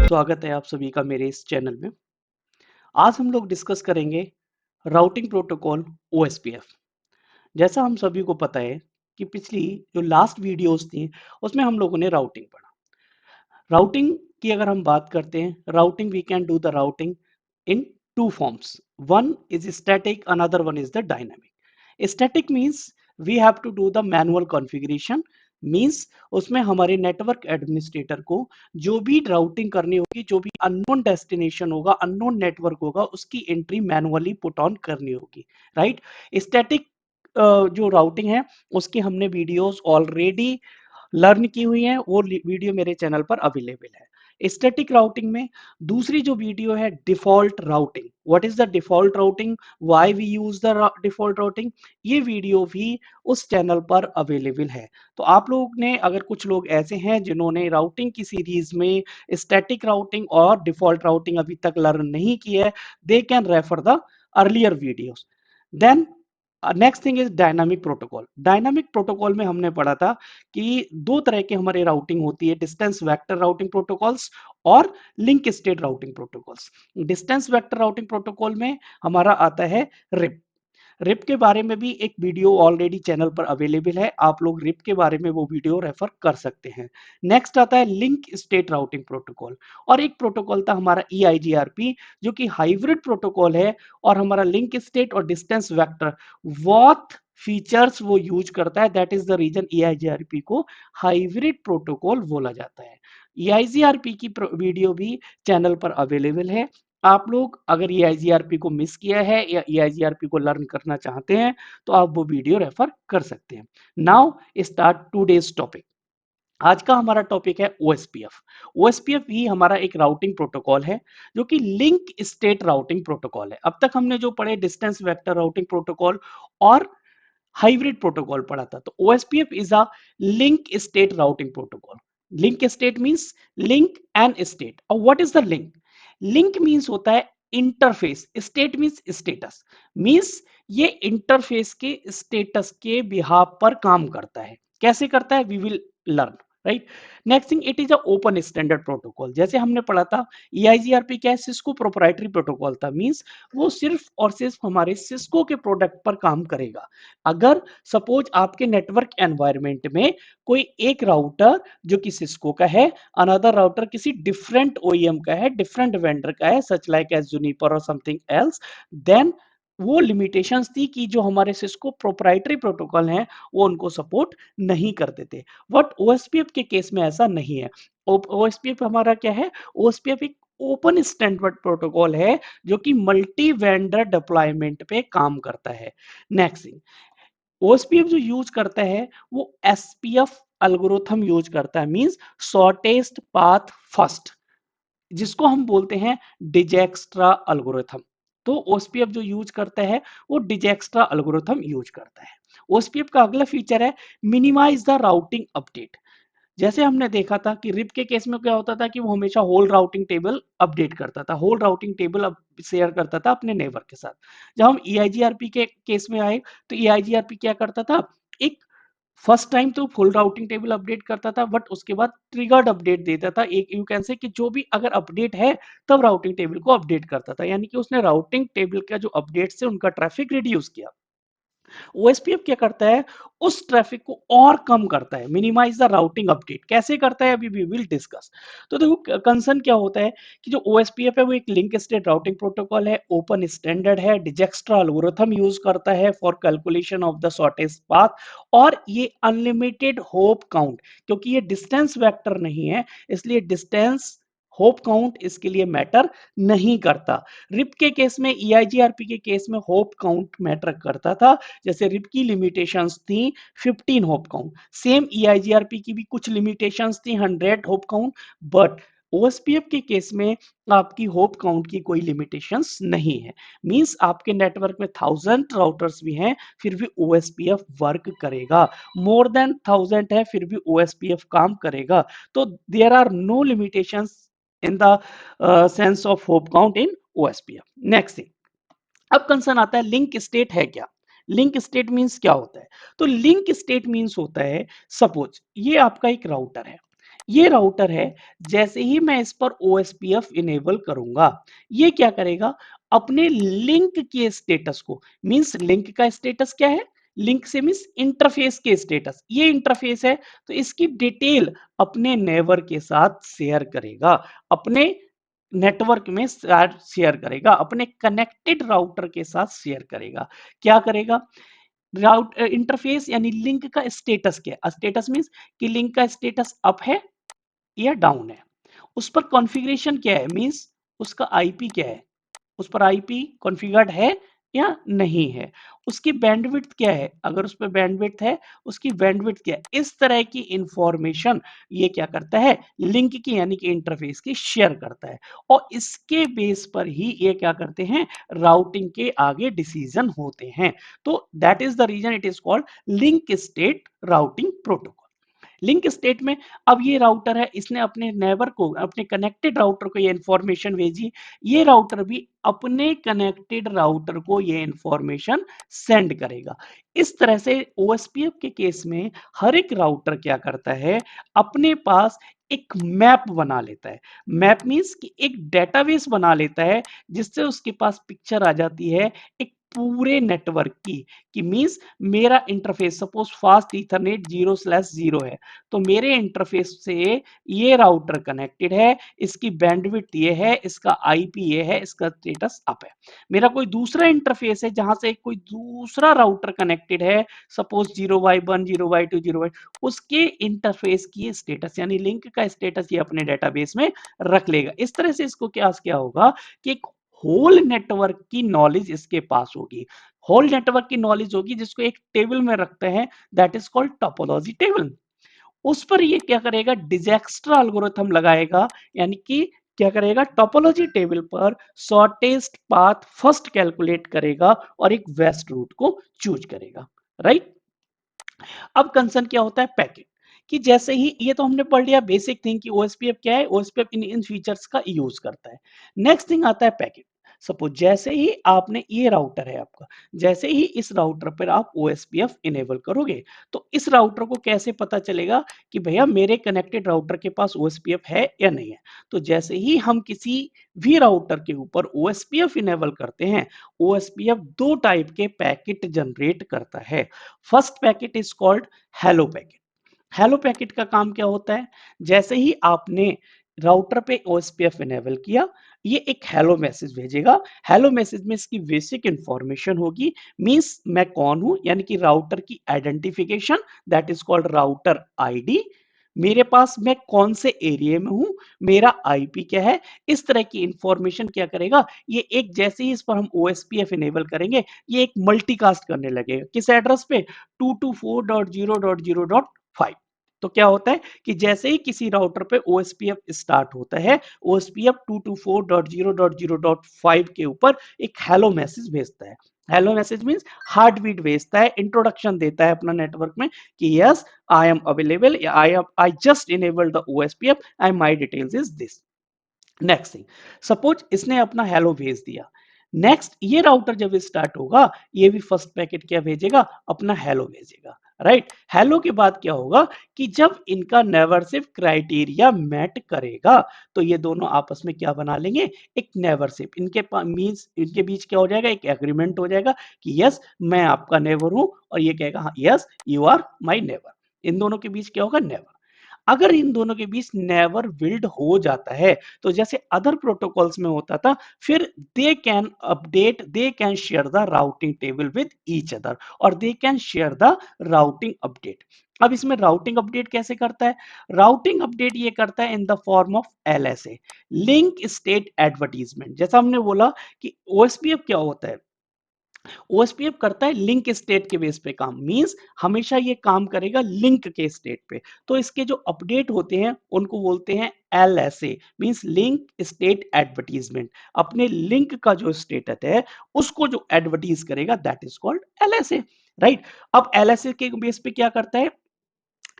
स्वागत है आप सभी का मेरे इस चैनल में। आज हम लोग डिस्कस करेंगे राउटिंग प्रोटोकॉल ओएसपीएफ। जैसा हम सभी को पता है कि पिछली जो लास्ट वीडियोस थी उसमें हम लोगों ने राउटिंग पढ़ा। राउटिंग की अगर हम बात करते हैं, routing we can do the routing in two forms. One is static, another one is the dynamic. Static means we have to do the manual configuration, means उसमें हमारे नेटवर्क एडमिनिस्ट्रेटर को जो भी राउटिंग करनी होगी, जो भी अननोन डेस्टिनेशन होगा, अननोन नेटवर्क होगा, उसकी एंट्री मैनुअली पुट ऑन करनी होगी, राइट। स्टैटिक जो राउटिंग है उसकी हमने वीडियोस ऑलरेडी लर्न की हुई है, वो वीडियो मेरे चैनल पर अवेलेबल है। स्टैटिक राउटिंग में दूसरी जो वीडियो है default routing, what is the default routing, why we use the default routing, ये वीडियो भी उस चैनल पर अवेलेबल है। तो आप लोग ने, अगर कुछ लोग ऐसे हैं जिन्होंने राउटिंग की सीरीज में स्टैटिक राउटिंग और डिफॉल्ट राउटिंग अभी तक लर्न नहीं की है, they can refer the earlier videos. Then next thing is dynamic protocol. Dynamic protocol में हमने पढ़ा था कि दो तरह के हमारे राउटिंग होती है, डिस्टेंस वेक्टर राउटिंग प्रोटोकॉल्स और link state routing protocols. Distance vector routing protocol में हमारा आता है रिप। रिप के बारे में भी एक वीडियो ऑलरेडी चैनल पर अवेलेबल है, आप लोग रिप के बारे में वो वीडियो रेफर कर सकते हैं। नेक्स्ट आता है लिंक स्टेट राउटिंग प्रोटोकॉल, और एक प्रोटोकॉल था हमारा EIGRP, जो कि हाइब्रिड प्रोटोकॉल है, और हमारा लिंक स्टेट और डिस्टेंस वेक्टर बहुत फीचर्स वो यूज करता है, that is the reason EIGRP को हाइब्रिड प्रोटोकॉल बोला जाता है। EIGRP की वीडियो भी चैनल पर अवेलेबल है। आप लोग अगर EIGRP को मिस किया है या EIGRP को लर्न करना चाहते हैं तो आप वो वीडियो रेफर कर सकते हैं। Now start today's topic. आज का हमारा टॉपिक है OSPF। OSPF भी हमारा एक राउटिंग प्रोटोकॉल है, जो कि लिंक स्टेट राउटिंग प्रोटोकॉल है। अब तक हमने जो पढ़े डिस्टेंस वेक्टर राउटिंग प्रोटोकॉल और हाइब्रिड प्रोटोकॉल पढ़ा था, तो OSPF is a link state routing protocol. Link state means link and state. और what is the link? Link means होता है interface, state means status, means ये इंटरफेस के status के बिहाफ पर काम करता है। कैसे करता है we will learn, right. Next thing, it is a open standard protocol. जैसे हमने पढ़ा था EIGRP क्या है, सिस्को प्रोप्राइटरी प्रोटोकॉल था, मींस वो सिर्फ और सिर्फ हमारे सिस्को के प्रोडक्ट पर काम करेगा। अगर सपोज आपके नेटवर्क एनवायरनमेंट में कोई एक राउटर जो कि सिस्को का है, अनदर राउटर किसी डिफरेंट OEM का है, डिफरेंट वेंडर का है, सच लाइक एज जूनिपर और समथिंग एल्स, देन वो लिमिटेशंस थी कि जो हमारे सिस्को प्रोप्राइटरी प्रोटोकॉल हैं वो उनको सपोर्ट नहीं करते थे। बट OSPF के केस में ऐसा नहीं है। OSPF हमारा क्या है? OSPF एक ओपन स्टैंडर्ड प्रोटोकॉल है, जो कि मल्टी वेंडर डिप्लॉयमेंट पे काम करता है। नेक्स्ट थिंग, OSPF जो यूज करता है वो SPF एल्गोरिथम यूज करता है, मींस शॉर्टेस्ट पाथ फर्स्ट, जिसको हम बोलते हैं डिजेक्स्ट्रा एल्गोरिथम। तो OSPF जो यूज करता है वो डिजेक्स्ट्रा एल्गोरिथम यूज करता है। OSPF का अगला फीचर है मिनिमाइज द राउटिंग अपडेट। जैसे हमने देखा था कि रिप के केस में क्या होता था कि वो हमेशा होल राउटिंग टेबल अपडेट करता था, होल राउटिंग टेबल अब शेयर करता था अपने नेबर के साथ। जब हम EIGRP के केस में आए तो EIGRP क्या करता था, एक फर्स्ट टाइम तो फुल राउटिंग टेबल अपडेट करता था, बट उसके बाद ट्रिगर्ड अपडेट देता था। एक यू कैन से कि जो भी अगर अपडेट है तब राउटिंग टेबल को अपडेट करता था, यानी कि उसने राउटिंग टेबल का जो अपडेट से उनका ट्रैफिक रिड्यूस किया। OSPF क्या करता है, उस ट्रैफिक को और कम करता है, मिनिमाइज द राउटिंग अपडेट। कैसे करता है अभी वी विल डिस्कस। तो देखो कंसर्न क्या होता है कि जो OSPF है वो एक लिंक स्टेट राउटिंग प्रोटोकॉल है, ओपन स्टैंडर्ड है, डिजेक्स्ट्रा एल्गोरिथम यूज करता है for calculation of the shortest path, और ये अनलिमिटेड होप काउंट, क्योंकि ये डिस्टेंस वेक्टर नहीं है इसलिए डिस्टेंस होप काउंट इसके लिए मैटर नहीं करता। रिप के केस में, EIGRP के केस में होप काउंट मैटर करता था। जैसे रिप की लिमिटेशंस थी 15 होप काउंट, सेम EIGRP की भी कुछ लिमिटेशंस थी 100 होप काउंट, बट OSPF के केस में आपकी होप काउंट की कोई लिमिटेशंस नहीं है। मींस आपके नेटवर्क में 1000 राउटर्स भी हैं फिर भी OSPF वर्क करेगा, मोर देन 1000 है फिर भी OSPF काम करेगा। तो there are no limitations in the sense of hop count in OSPF। Next thing, अब कंसर्न आता है लिंक स्टेट है क्या। लिंक स्टेट मींस क्या होता है? तो लिंक स्टेट मींस होता है, सपोज ये आपका एक राउटर है, ये राउटर है, जैसे ही मैं इस पर ओएसपीएफ इनेबल करूंगा, ये क्या करेगा, अपने लिंक के स्टेटस को, मींस लिंक का स्टेटस क्या है, लिंक से मींस इंटरफेस के स्टेटस, ये इंटरफेस है तो इसकी डिटेल अपने नेबर के साथ शेयर करेगा, अपने नेटवर्क में शेयर करेगा, अपने कनेक्टेड राउटर के साथ शेयर करेगा। क्या करेगा, इंटरफेस यानी लिंक का स्टेटस क्या है, स्टेटस मींस कि लिंक का स्टेटस अप है या डाउन है, उस पर कॉन्फ़िगरेशन क्या है, मींस उसका आईपी क्या है, उस पर आईपी कॉन्फ़िगर्ड है या नहीं है, उसकी बैंडविड्थ क्या है, अगर उस पर बैंडविड्थ है, उसकी बैंडविड्थ क्या है, इस तरह की इंफॉर्मेशन ये क्या करता है, लिंक की यानी कि इंटरफेस की शेयर करता है, और इसके बेस पर ही ये क्या करते हैं, राउटिंग के आगे डिसीजन होते हैं। तो that is the reason it is called link state routing protocol. Link state में अब ये राउटर है, इसने अपने नेबर को, अपने कनेक्टेड राउटर को ये इंफॉर्मेशन भेजी, ये राउटर भी अपने कनेक्टेड राउटर को ये इंफॉर्मेशन सेंड करेगा। इस तरह से ओएसपीएफ के केस में हर एक राउटर क्या करता है, अपने पास एक मैप बना लेता है। मैप मीन्स कि एक डेटाबेस बना लेता है, जिससे उसके पास पिक्चर आ जाती है एक पूरे नेटवर्क की, कि मीन्स मेरा इंटरफेस सपोज फास्ट ईथरनेट 0/0 है, तो मेरे इंटरफेस से ये राउटर कनेक्टेड है, इसकी बैंडविड्थ ये है, इसका आईपी ये है, इसका स्टेटस अप है। मेरा कोई दूसरा इंटरफेस है जहां से कोई दूसरा राउटर कनेक्टेड है, सपोज 0/1 0/2 0, उसके इंटरफेस की स्टेटस यानी लिंक का स्टेटस ये अपने डेटाबेस में रख लेगा। इस तरह से इसको क्या होगा कि एक होल नेटवर्क की नॉलेज इसके पास होगी, होल नेटवर्क की नॉलेज होगी, जिसको एक टेबल में रखते हैं, that is called topology table. उस पर ये क्या करेगा, डिजैक्स्ट्रा एल्गोरिथम लगाएगा, यानी कि क्या करेगा, टोपोलॉजी टेबल पर शॉर्टेस्ट पाथ फर्स्ट कैलकुलेट करेगा और एक बेस्ट रूट को चूज करेगा, राइट। अब कंसर्न क्या होता है, पैकेट, कि जैसे ही ये तो हमने पढ़ लिया बेसिक थिंग कि ओएसपीएफ क्या है, ओएसपीएफ इन इन फीचर्स का यूज करता है। नेक्स्ट थिंग आता है पैकेट। सपोज जैसे ही आपने, ये राउटर है आपका, जैसे ही इस राउटर पर आप ओएसपीएफ इनेबल करोगे, तो इस राउटर को कैसे पता चलेगा कि भैया मेरे कनेक्टेड राउटर के पास ओएसपीएफ है या नहीं है। तो जैसे ही हम किसी भी राउटर के ऊपर ओएसपीएफ इनेबल करते हैं, ओएसपीएफ दो टाइप के पैकेट जनरेट करता है। First packet is called hello packet. Hello packet का काम क्या होता है, जैसे ही आपने राउटर पे ओएसपीएफ इनेबल किया, ये एक हेलो मैसेज भेजेगा। हेलो मैसेज में इसकी बेसिक इंफॉर्मेशन होगी, मींस मैं कौन हूं, यानी कि राउटर की identification, that is called router ID, मेरे पास मैं कौन से एरिया में हूं, मेरा आईपी क्या है, इस तरह की इंफॉर्मेशन क्या करेगा ये, एक जैसे ही इस पर हम ओएसपीएफ इनेबल करेंगे, ये एक मल्टीकास्ट करने लगेगा, किस एड्रेस पे, 224.0.0.5। तो क्या होता है कि जैसे ही किसी राउटर पे ओएसपीएफ स्टार्ट होता है, ओएसपीएफ 224.0.0.5 के ऊपर एक हेलो मैसेज भेजता है। Hello message means heart beat भेजता है, इंट्रोडक्शन देता है अपना नेटवर्क में कि yes I am available, I just enabled the OSPF and my details is this. Next thing, suppose इसने अपना हेलो भेज दिया, नेक्स्ट ये राउटर जब स्टार्ट होगा, ये भी फर्स्ट पैकेट क्या भेजेगा, अपना हेलो भेजेगा, राइट। हेलो के बाद क्या होगा कि जब इनका नेबरशिप क्राइटेरिया मैट करेगा, तो ये दोनों आपस में क्या बना लेंगे, एक नेबरशिप, इनके मींस इनके बीच क्या हो जाएगा, एक एग्रीमेंट हो जाएगा कि यस मैं आपका नेबर हूं, और ये कहेगा yes you are my neighbour. इन दोनों के बीच क्या होगा, नेबर। अगर इन दोनों के बीच नेवर बिल्ड हो जाता है, तो जैसे अदर प्रोटोकॉल्स में होता था, फिर they can share the routing table with each other, और they can share the routing update. अब इसमें राउटिंग अपडेट कैसे करता है, राउटिंग अपडेट ये करता है in the form of LSA, link state advertisement. जैसा हमने बोला कि ओएसपीएफ क्या होता है, ओएसपीएफ करता है लिंक स्टेट के बेस पे काम, मींस हमेशा ये काम करेगा लिंक के स्टेट पे। तो इसके जो अपडेट होते हैं उनको बोलते हैं LSA, means link state advertisement. अपने लिंक का जो स्टेटस है उसको जो एडवर्टीज करेगा, that is called LSA, right. अब एलएसए के बेस पे क्या करता है,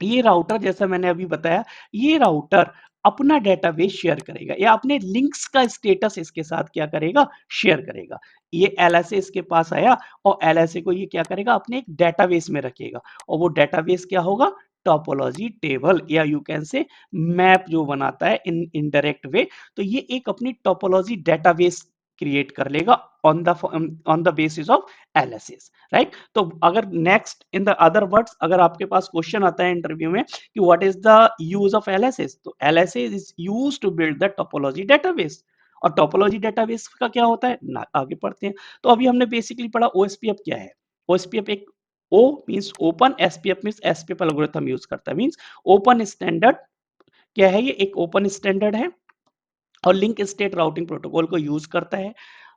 ये राउटर जैसा मैंने अभी बताया, ये राउटर अपना डेटाबेस शेयर करेगा, या अपने लिंक्स का स्टेटस इसके साथ क्या करेगा, शेयर करेगा। ये एलएसए इसके पास आया, और एलएसए को ये क्या करेगा, अपने एक डेटाबेस में रखेगा, और वो डेटाबेस क्या होगा, टोपोलॉजी टेबल या यू कैन से मैप जो बनाता है इन इनडायरेक्ट वे, तो ये एक अपनी टोपोलॉजी डेटाबेस क्रिएट कर लेगा on the basis of LSS, right. तो अगर next in the other words अगर आपके पास क्वेश्चन आता है इंटरव्यू में कि what is the use of LSS, तो LSS is used to build the topology database. और टोपोलॉजी डेटाबेस का क्या होता है ना, आगे पढ़ते हैं। तो अभी हमने बेसिकली पढ़ा ओएसपीएफ क्या है। ओएसपीएफ एक O means open, SPF means SPF algorithm use करता है, मींस ओपन स्टैंडर्ड। क्या है ये, एक ओपन स्टैंडर्ड है और लिंक स्टेट राउटिंग प्रोटोकॉल को यूज करता है।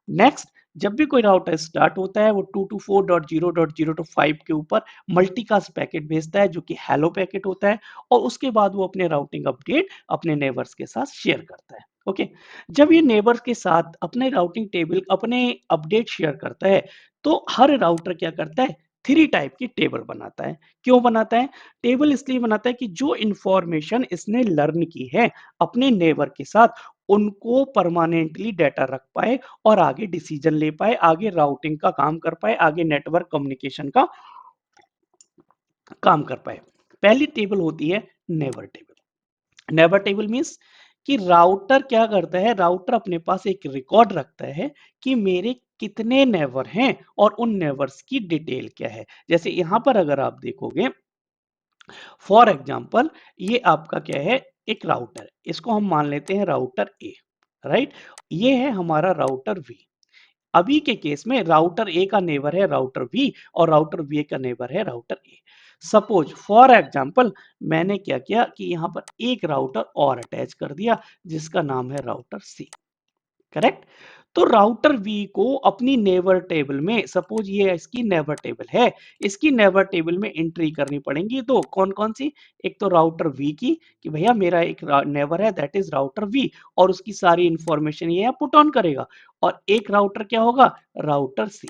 नेक्स्ट, जब भी कोई राउटर स्टार्ट होता है वो 224.0.0.5 के ऊपर मल्टीकास्ट पैकेट भेजता है जो कि हेलो पैकेट होता है, और उसके बाद वो अपने राउटिंग अपडेट अपने नेबर्स के साथ शेयर करता है। ओके, जब ये नेबर्स के साथ अपने राउटिंग टेबल अपने अपडेट शेयर करता है, तो हर राउटर क्या करता है, थ्री टाइप की टेबल बनाता है। क्यों बनाता है, टेबल इसलिए बनाता है कि जो इंफॉर्मेशन इसने लर्न की है अपने नेबर के साथ, उनको परमानेंटली डाटा रख पाए और आगे डिसीजन ले पाए, आगे राउटिंग का काम कर पाए, आगे नेटवर्क कम्युनिकेशन का काम कर पाए। पहली टेबल होती है neighbour table. Neighbour table means कि राउटर क्या करता है, राउटर अपने पास एक रिकॉर्ड रखता है कि मेरे कितने नेबर हैं और उन नेबर्स की डिटेल क्या है। जैसे यहां पर अगर आप देखोगे, फॉर एग्जाम्पल ये आपका क्या है, एक राउटर, इसको हम मान लेते हैं राउटर ए, राइट। ये है हमारा राउटर वी। अभी के केस में राउटर ए का नेबर है राउटर वी और राउटर वी का नेबर है router A. Suppose for example मैंने क्या किया कि यहाँ पर एक राउटर और अटैच कर दिया जिसका नाम है राउटर सी, करेक्ट। तो राउटर वी को अपनी नेबर टेबल में, सपोज ये इसकी नेबर टेबल है, इसकी नेबर टेबल में एंट्री करनी पड़ेंगी। तो कौन कौन सी, एक तो राउटर वी की कि भैया मेरा एक नेबर है दैट इज राउटर वी, और उसकी सारी इंफॉर्मेशन ये पुट ऑन करेगा। और एक राउटर क्या होगा, राउटर सी।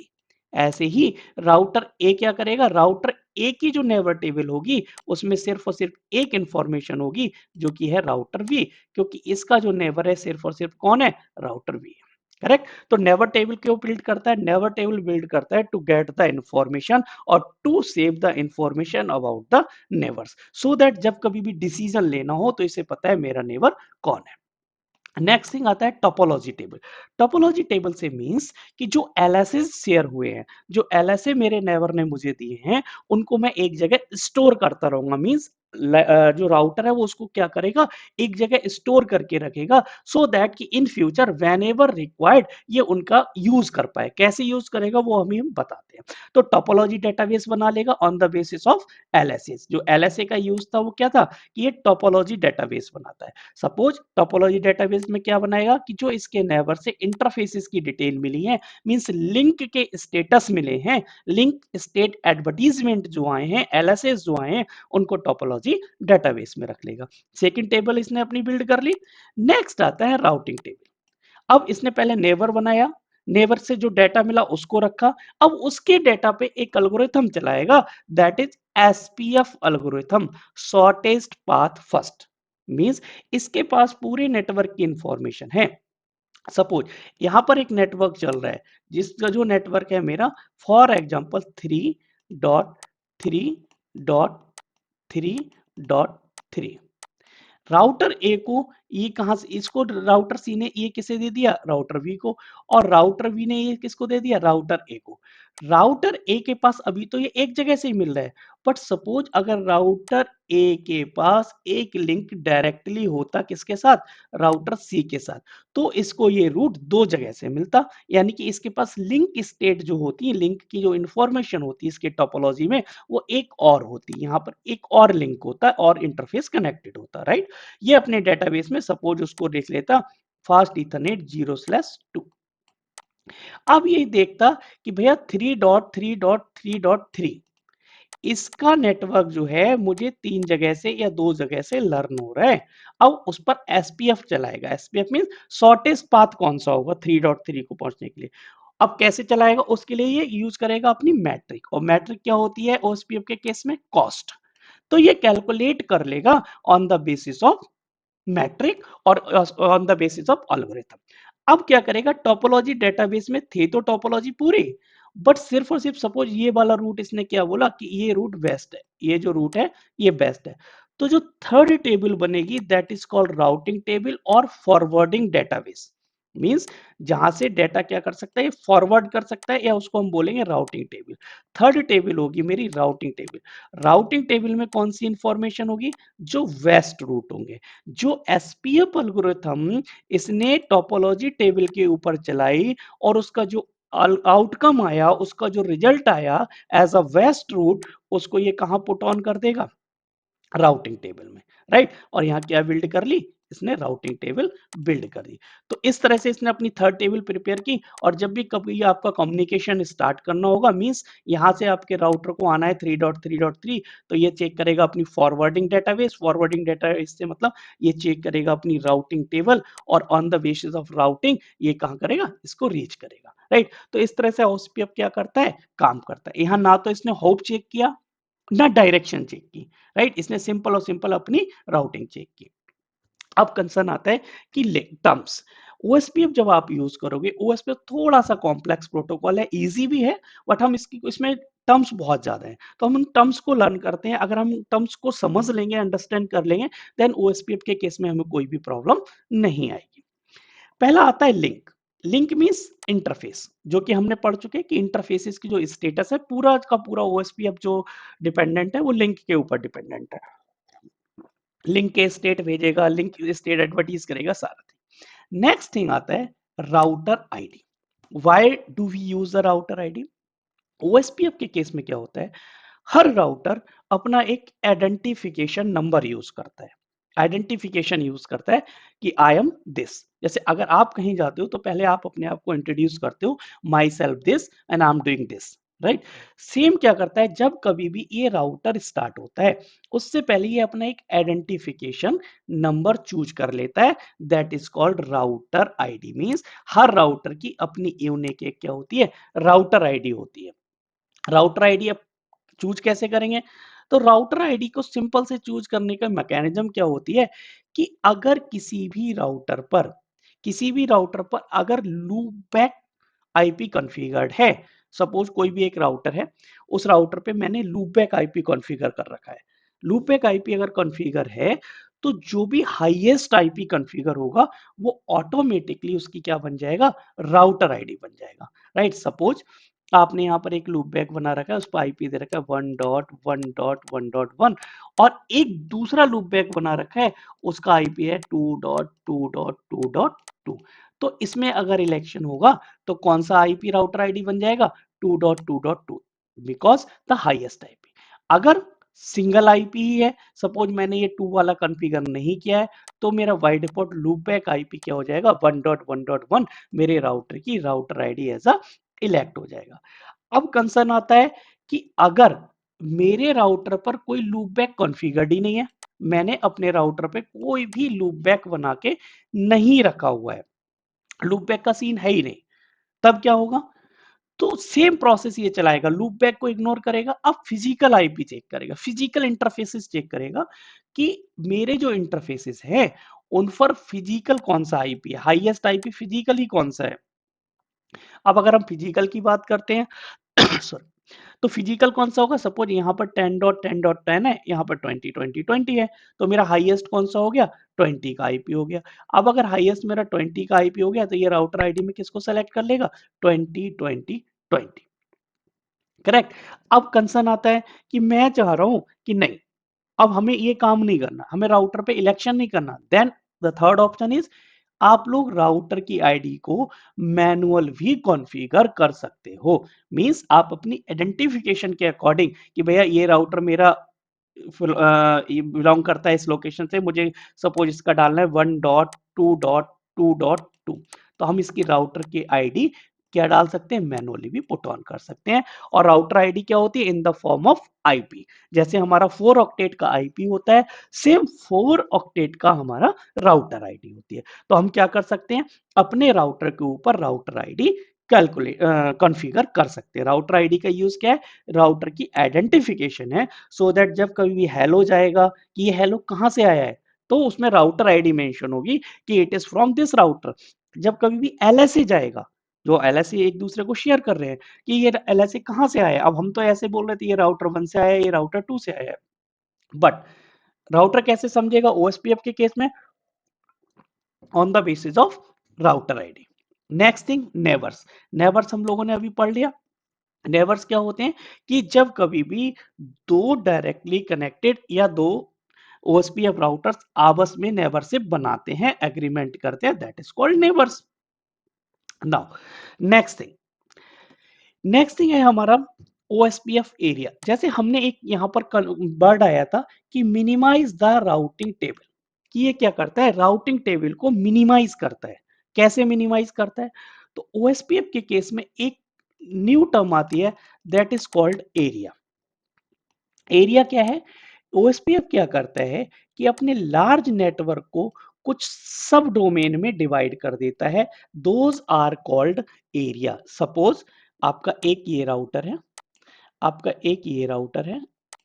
ऐसे ही राउटर ए क्या करेगा, राउटर ए की जो नेबर टेबल होगी उसमें सिर्फ और सिर्फ एक इंफॉर्मेशन होगी जो कि है राउटर वी, क्योंकि इसका जो नेबर है सिर्फ और सिर्फ कौन है, राउटर वी, करेक्ट। तो नेवर टेबल क्यों बिल्ड करता है, नेवर टेबल बिल्ड करता है टू गेट द इंफॉर्मेशन और to save the information about the neighbours, so that जब कभी भी डिसीजन लेना हो तो इसे पता है मेरा नेबर कौन है। नेक्स्ट थिंग आता है टोपोलॉजी टेबल। टोपोलॉजी टेबल से मींस कि जो एलएसएस शेयर हुए हैं, जो एलएसए मेरे नेबर ने मुझे दिए हैं, उनको मैं एक जगह स्टोर करता रहूंगा। मींस जो राउटर है वो उसको क्या करेगा, एक जगह स्टोर करके रखेगा, सो दैट कि in future when ever required ये उनका यूज कर पाए। कैसे यूज करेगा वो हम बताते हैं। तो टोपोलॉजी डेटाबेस बना लेगा on the basis of LSS. जो एलएसए का यूज था वो क्या था, कि ये टोपोलॉजी डेटाबेस बनाता है। सपोज टोपोलॉजी डेटाबेस में क्या बनाएगा कि जो इसके नेबर से इंटरफेसेस की डिटेल मिली है, मींस लिंक के स्टेटस मिले हैं, लिंक स्टेट एडवर्टीजमेंट जो आए हैं, एलएसएस जो आए हैं, उनको टोपोलॉजी डेटाबेस में रख लेगा। सेकंड टेबल इसने अपनी बिल्ड कर ली। नेक्स्ट आता है राउटिंग टेबल। अब इसने पहले नेबर बनाया, नेबर से जो डाटा मिला उसको रखा। अब उसके डाटा पे एक एल्गोरिथम चलाएगा that is SPF algorithm, shortest path first. Means इसके पास पूरे नेटवर्क की इंफॉर्मेशन है। सपोज यहां पर एक नेटवर्क चल रहा है जिसका जो नेटवर्क है मेरा फॉर एग्जांपल 3.3.3.3। राउटर ए को ये कहां से, इसको राउटर सी ने ये किसे दे दिया, राउटर बी को, और राउटर बी ने ये किसको दे दिया, राउटर ए को। राउटर ए के पास अभी तो ये एक जगह से ही मिल रहा है, बट सपोज अगर राउटर ए के पास एक लिंक डायरेक्टली होता किसके साथ, राउटर सी के साथ, तो इसको ये रूट दो जगह से मिलता। यानी कि इसके पास लिंक स्टेट जो होती है, लिंक की जो इंफॉर्मेशन होती है इसके टोपोलॉजी में, वो एक और होती है। यहाँ पर एक और लिंक होता है और इंटरफेस कनेक्टेड होता है, राइट। ये अपने डेटाबेस में सपोज उसको देख लेता फास्ट इथरनेट 0/2। अब ये देखता कि भैया 3.3.3.3 इसका नेटवर्क जो है मुझे तीन जगह से या दो जगह से लर्न हो रहा है। अब उस पर एसपीएफ चलाएगा। एसपीएफ मीन शॉर्टेस्ट पाथ कौन सा होगा 3.3 को पहुंचने के लिए। अब कैसे चलाएगा, उसके लिए ये यूज करेगा अपनी मैट्रिक, और मैट्रिक क्या होती है ओएसपीएफ के केस में, कॉस्ट। तो ये कैलकुलेट कर लेगा on the basis of metric और on the basis of algorithm. अब क्या करेगा, टोपोलॉजी डेटाबेस में थे तो टोपोलॉजी पूरे, बट सिर्फ और सिर्फ सपोज ये वाला रूट इसने क्या बोला कि ये रूट बेस्ट है, ये जो रूट है ये बेस्ट है। तो जो थर्ड टेबल बनेगी that is called routing table और फॉरवर्डिंग डेटाबेस। मींस जहां से डेटा क्या कर सकता है, फॉरवर्ड कर सकता है, या उसको हम बोलेंगे राउटिंग टेबल। थर्ड टेबल होगी मेरी राउटिंग टेबल। राउटिंग टेबल में कौन सी इंफॉर्मेशन होगी, जो वेस्ट रूट होंगे। जो एसपीएफ एल्गोरिथम इसने टोपोलॉजी टेबल के ऊपर चलाई और उसका जो आउटकम आया, उसका जो रिजल्ट आया एज अ वेस्ट रूट, उसको ये कहां पुट ऑन कर देगा, राउटिंग टेबल में। राइट, और यहाँ क्या बिल्ड कर ली, इसने राउटिंग टेबल बिल्ड कर दी। तो इस तरह से इसने अपनी थर्ड टेबल प्रिपेयर की। और जब भी कभी आपका कम्युनिकेशन स्टार्ट करना होगा, मींस यहाँ से आपके राउटर को आना है 3.3.3, तो ये चेक करेगा अपनी फॉरवर्डिंग डेटाबेस। फॉरवर्डिंग डेटाबेस से मतलब ये चेक करेगा अपनी राउटिंग टेबल, और on the basis of routing ये कहाँ करेगा, इसको रीच करेगा। राइट, तो इस तरह से ओएसपीएफ क्या करता है, काम करता है। यहाँ ना तो इसने होप चेक किया, ना डायरेक्शन चेक की। राइट, इसने सिंपल और सिंपल अपनी राउटिंग चेक की। अब कंसर्न आता है कि टर्म्स। ओएसपीएफ जब आप यूज करोगे, ओएसपीएफ थोड़ा सा कॉम्प्लेक्स प्रोटोकॉल है, इजी भी है, बट हम इसकी इसमें टर्म्स बहुत ज्यादा है, तो हम उन टर्म्स को लर्न करते हैं। अगर हम टर्म्स को समझ लेंगे, अंडरस्टैंड कर लेंगे, देन ओएसपीएफ के केस में हमें कोई भी प्रॉब्लम नहीं आएगी। पहला आता है लिंक। लिंक मींस इंटरफेस, जो कि हमने पढ़ चुके हैं कि इंटरफेसेस की जो स्टेटस है, पूरा का पूरा ओएसपीएफ जो डिपेंडेंट है वो लिंक के ऊपर डिपेंडेंट है। लिंक के स्टेट भेजेगा, लिंक स्टेट एडवर्टीज करेगा, सारा। नेक्स्ट थिंग आता है router ID. Why do we use the router ID? OSPF के केस में क्या होता है, हर राउटर अपना एक आइडेंटिफिकेशन नंबर यूज करता है। आइडेंटिफिकेशन यूज करता है कि आई एम दिस। जैसे अगर आप कहीं जाते हो तो पहले आप अपने आप को इंट्रोड्यूस करते हो, my self this and I am doing this. Right, same क्या करता है, जब कभी भी ये राउटर स्टार्ट होता है, उससे पहले ये अपना एक आइडेंटिफिकेशन नंबर चूज कर लेता है, that is called router ID. Means her router की अपनी यूनिक एक क्या होती है, राउटर आईडी होती है। राउटर आईडी अब चूज कैसे करेंगे, तो राउटर आईडी को सिंपल से चूज करने का मैकेनिज्म क्या होती है कि अगर किसी भी राउटर पर अगर लूपबैक आईपी कॉन्फ़िगर्ड है, सपोज कोई भी एक राउटर है, उस राउटर पे मैंने लूपबैक आईपी कॉन्फ़िगर कर रखा है। लूपबैक आईपी अगर कॉन्फ़िगर है, तो जो भी हाईएस्ट आईपी कॉन्फ़िगर होगा, वो ऑटोमेटिकली उसकी क्या बन जाएगा, राउटर आईडी बन जाएगा। राइट, सपोज आपने यहाँ पर एक लूपबैक बना रखा है, उस पर आईपी दे रखा है 1.1.1.1, और एक दूसरा लूपबैक बना रखा है, उसका आईपी है 2.2.2.2। तो इसमें अगर इलेक्शन होगा, तो कौन सा आईपी राउटर आईडी बन जाएगा, 2.2.2, बिकॉज द हाईएस्ट आईपी। अगर सिंगल आईपी ही है, सपोज मैंने ये 2 वाला कॉन्फ़िगर नहीं किया है, तो मेरा बाय डिफॉल्ट लूपबैक आईपी क्या हो जाएगा, 1.1.1, मेरे राउटर की router ID as a elect हो जाएगा। अब कंसर्न आता है कि अगर मेरे राउटर पर कोई लूपबैक कॉन्फ़िगर्ड ही नहीं है, मैंने अपने राउटर पे कोई भी लूपबैक बना के नहीं रखा हुआ है, लूपबैक का सीन है ही नहीं, तब क्या होगा, तो सेम प्रोसेस ये चलाएगा, लूप बैक को इग्नोर करेगा। अब फिजिकल आईपी चेक करेगा, फिजिकल इंटरफेसेस चेक करेगा कि मेरे जो इंटरफेसेस हैं उन पर फिजिकल कौन सा आईपी है, हाईएस्ट आईपी फिजिकल ही कौन सा है। अब अगर हम फिजिकल की बात करते हैं सॉरी, तो फिजिकल कौन सा होगा, सपोज यहाँ पर 10.10.10 है, यहाँ पर 20.20.20 है, तो मेरा हाईएस्ट कौन सा हो गया, 20 का आईपी हो गया। अब अगर हाईएस्ट मेरा 20 का आईपी हो गया, तो ये राउटर आईडी में किसको सेलेक्ट कर लेगा, 20 20 20। करेक्ट। अब कंसर्न आता है कि मैं चाह रहा हूं कि नहीं, अब हमें ये काम नहीं करना, हमें राउटर पे इलेक्शन नहीं करना, then the third option is आप लोग राउटर की आईडी को मैनुअल भी कॉन्फ़िगर कर सकते हो। मींस आप अपनी आइडेंटिफिकेशन के अकॉर्डिंग कि भैया ये राउटर मेरा ये बिलोंग करता है इस लोकेशन से, मुझे सपोज इसका डालना है 1.2.2.2, तो हम इसकी राउटर की आईडी क्या डाल सकते हैं, मैनुअली भी पुट ऑन कर सकते हैं। और राउटर आईडी क्या होती है, in the form of IP. जैसे हमारा 4 ऑक्टेट का आईपी होता है, सेम 4 ऑक्टेट का हमारा राउटर आईडी होती है। तो हम क्या कर सकते हैं, अपने राउटर के ऊपर राउटर आईडी कैलकुलेट कॉन्फ़िगर कर सकते हैं। राउटर आईडी का यूज क्या है, राउटर की आइडेंटिफिकेशन है, सो दैट जब कभी भी हेलो जाएगा कि ये हेलो कहाँ से आया है, तो उसमें राउटर आईडी मेंशन होगी कि it is from this router. जब कभी भी एलएसए जाएगा, जो एलएसए एक दूसरे को शेयर कर रहे हैं कि ये एलएसए कहाँ से आया है। अब हम तो ऐसे बोल रहे थे ये राउटर 1 से आया है, ये राउटर 2 से आया है। बट राउटर कैसे समझेगा ओएसपीएफ के केस में? On the basis of router ID. Next thing neighbours. Neighbours हम लोगों ने अभी पढ़ लिया। नेबर्स क्या होते हैं कि जब कभी भी दो डायरेक्टली कनेक्टेड या दो ओएसपीएफ राउटर्स आपस में नेबरशिप बनाते हैं, एग्रीमेंट करते हैं, that is called neighbours. Now next thing है हमारा ओएसपीएफ एरिया। जैसे हमने एक यहाँ पर वर्ड आया था कि मिनिमाइज द राउटिंग टेबल, कि ये क्या करता है, राउटिंग टेबल को मिनिमाइज करता है। कैसे मिनिमाइज करता है? तो ओएसपीएफ के केस में एक न्यू टर्म आती है, that is called area. Area क्या है? ओएसपीएफ क्या करता है कि अपने लार्ज नेटवर्क को कुछ सब डोमेन में डिवाइड कर देता है, those are called area. Suppose आपका एक ये राउटर है, आपका एक ये राउटर है,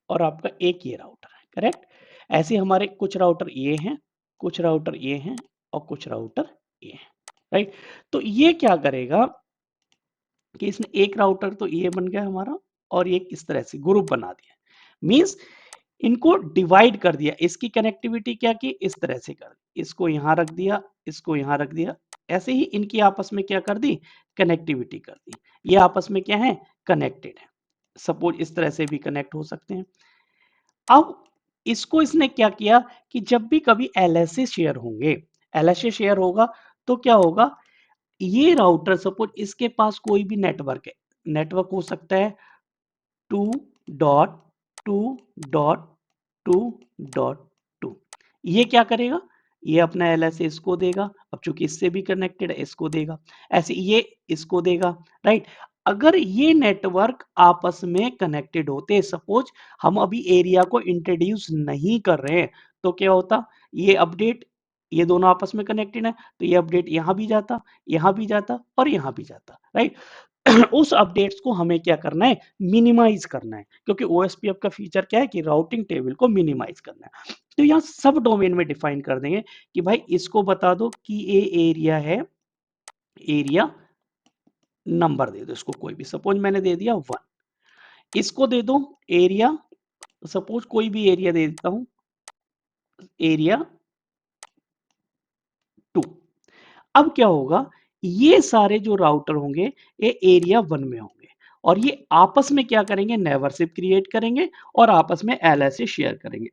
और आपका एक ये राउटर है, करेक्ट? ऐसे हमारे कुछ राउटर ये हैं, कुछ राउटर ये हैं, और कुछ राउटर ये हैं, राइट? तो ये क्या करेगा कि इसने एक राउटर तो ये बन गया हमारा, और एक इस तरह से ग्रुप बना दिया, मींस इनको डिवाइड कर दिया। इसकी कनेक्टिविटी क्या की, इस तरह से कर दी, इसको यहां रख दिया, इसको यहां रख दिया, ऐसे ही इनकी आपस में क्या कर दी, कनेक्टिविटी कर दी। ये आपस में क्या है, कनेक्टेड है। सपोज इस तरह से भी कनेक्ट हो सकते हैं। अब इसको इसने क्या किया कि जब भी कभी एलएसए शेयर होंगे, एलएसए शेयर होगा तो क्या होगा, ये राउटर सपोज इसके पास कोई भी नेटवर्क है, नेटवर्क हो सकता है 2.2.2.2, ये क्या करेगा, ये अपना एलएसए इसको देगा, अब चूंकि इससे भी कनेक्टेड है इसको देगा, ऐसे ये इसको देगा, राइट? अगर ये नेटवर्क आपस में कनेक्टेड होते, सपोज हम अभी एरिया को इंट्रोड्यूस नहीं कर रहे हैं, तो क्या होता, ये अपडेट, ये दोनों आपस में कनेक्टेड है तो ये अपडेट यहां भी जाता, यहां भी जाता, और यहां भी जाता, राइट? उस अपडेट्स को हमें क्या करना है, मिनिमाइज करना है, क्योंकि ओएसपीएफ का फीचर क्या है कि राउटिंग टेबल को मिनिमाइज करना है। तो यहाँ सब डोमेन में डिफाइन कर देंगे कि भाई इसको बता दो कि ये एरिया है, एरिया नंबर दे दो इसको कोई भी, सपोज मैंने दे दिया 1, इसको दे दो एरिया, सपोज कोई भी एरिया दे देता हूं, एरिया 2। अब क्या होगा, ये सारे जो राउटर होंगे ये एरिया 1 में होंगे, और ये आपस में क्या करेंगे, नेबरशिप क्रिएट करेंगे और आपस में एलएसए शेयर करेंगे।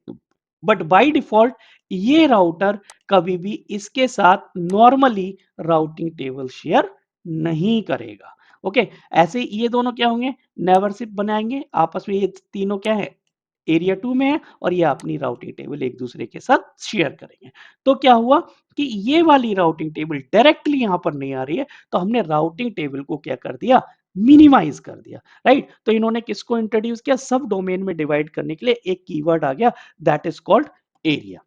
बट बाय डिफॉल्ट ये राउटर कभी भी इसके साथ नॉर्मली राउटिंग टेबल शेयर नहीं करेगा। ओके, ऐसे ये दोनों क्या होंगे, नेबरशिप बनाएंगे आपस में, ये तीनों क्या है, एरिया 2 में है, और ये अपनी राउटिंग टेबल एक दूसरे के साथ शेयर करेंगे। तो क्या हुआ कि ये वाली राउटिंग टेबल डायरेक्टली यहां पर नहीं आ रही है, तो हमने राउटिंग टेबल को क्या कर दिया, मिनिमाइज कर दिया, राइट? तो इन्होंने किसको इंट्रोड्यूस किया, सब डोमेन में डिवाइड करने के लिए एक कीवर्ड आ गया, दैट इज कॉल्ड एरिया।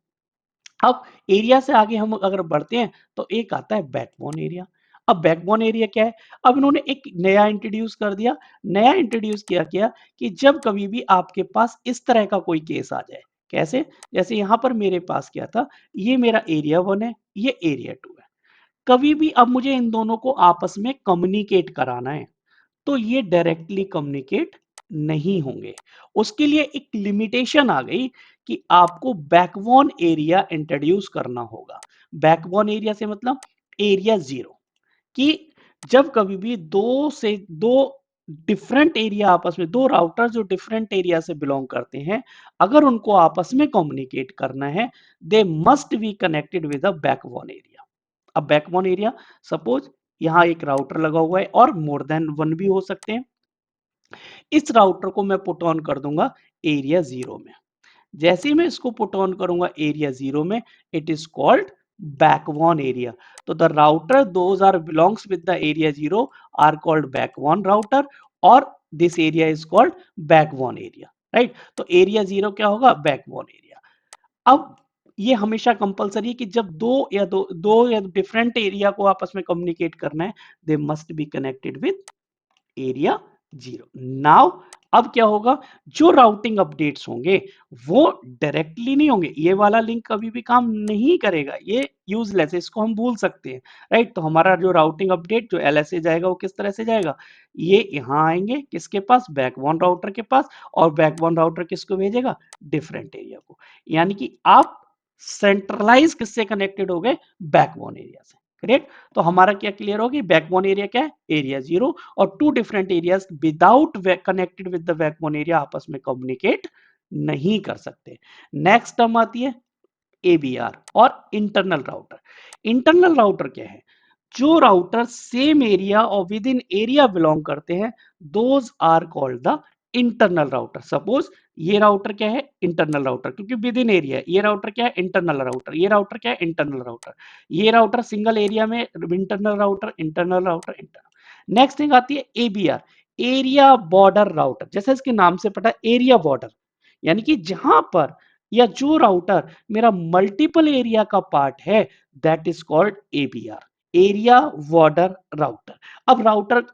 अब एरिया से आगे हम अगर बढ़ते हैं तो एक आता है बैकबोन एरिया। अब बैकबोन एरिया क्या है, अब इन्होंने एक नया इंट्रोड्यूस कर दिया, नया इंट्रोड्यूस किया क्या कि जब कभी भी आपके पास इस तरह का कोई केस आ जाए, कैसे, जैसे यहां पर मेरे पास क्या था, ये मेरा एरिया 1 है, ये एरिया 2 है, कभी भी अब मुझे इन दोनों को आपस में कम्युनिकेट कराना है, तो ये डायरेक्टली कम्युनिकेट नहीं होंगे। उसके लिए एक लिमिटेशन आ गई कि आपको बैकबोन एरिया इंट्रोड्यूस करना होगा। बैकबोन एरिया से मतलब एरिया 0, कि जब कभी भी दो से दो डिफरेंट एरिया आपस में, दो राउटर जो डिफरेंट एरिया से बिलोंग करते हैं, अगर उनको आपस में कम्युनिकेट करना है, they must be connected with a backbone area. अब बैकबोन एरिया, सपोज यहाँ एक राउटर लगा हुआ है और मोर देन वन भी हो सकते हैं, इस राउटर को मैं पुट ऑन कर दूंगा एरिया 0 में। जैसे ही मैं इसको पुट ऑन करूंगा एरिया 0 में, it is called backbone area. तो the router those are belongs with the area 0 are called backbone router, और this area is called backbone area, right? तो एरिया 0 क्या होगा, बैकबोन एरिया। अब ये हमेशा कंपलसरी है कि जब दो या डिफरेंट एरिया को आपस में कम्युनिकेट करना है, they must be connected with area 0। Now अब क्या होगा, जो राउटिंग अपडेट्स होंगे वो डायरेक्टली नहीं होंगे, ये वाला लिंक कभी भी काम नहीं करेगा, ये यूजलेस है, इसको हम भूल सकते हैं। राइट, तो हमारा जो राउटिंग अपडेट जो एलएसए जाएगा वो किस तरह से जाएगा, ये यहाँ आएंगे किसके पास, बैकबोन राउटर के पास, और बैकबोन राउटर किसको भेजेगा, डिफरेंट एरिया को। यानी कि आप सेंट्रलाइज किससे कनेक्टेड हो गए, बैकबोन एरिया से। करेक्ट, तो हमारा क्या क्लियर होगी, बैकबोन एरिया क्या है, एरिया 0, और two different areas without connected with the backbone area आपस में कम्युनिकेट नहीं कर सकते। नेक्स्ट टर्म आती है एबीआर और इंटरनल राउटर। इंटरनल राउटर क्या है, जो राउटर सेम एरिया और विद इन एरिया बिलोंग करते हैं, those are called the internal router. Suppose ये राउटर क्या है, इंटरनल राउटर, क्योंकि विद इन एरिया। ये राउटर क्या है, इंटरनल राउटर। ये राउटर क्या है, इंटरनल राउटर। ये राउटर सिंगल एरिया में, internal router, internal router, internal. Next thing आती है एबीआर, एरिया बॉर्डर राउटर। जैसे इसके नाम से पता है, एरिया बॉर्डर, यानी कि जहां पर या जो राउटर मेरा मल्टीपल एरिया का पार्ट है, that is called एबीआर, area border router. अब राउटर,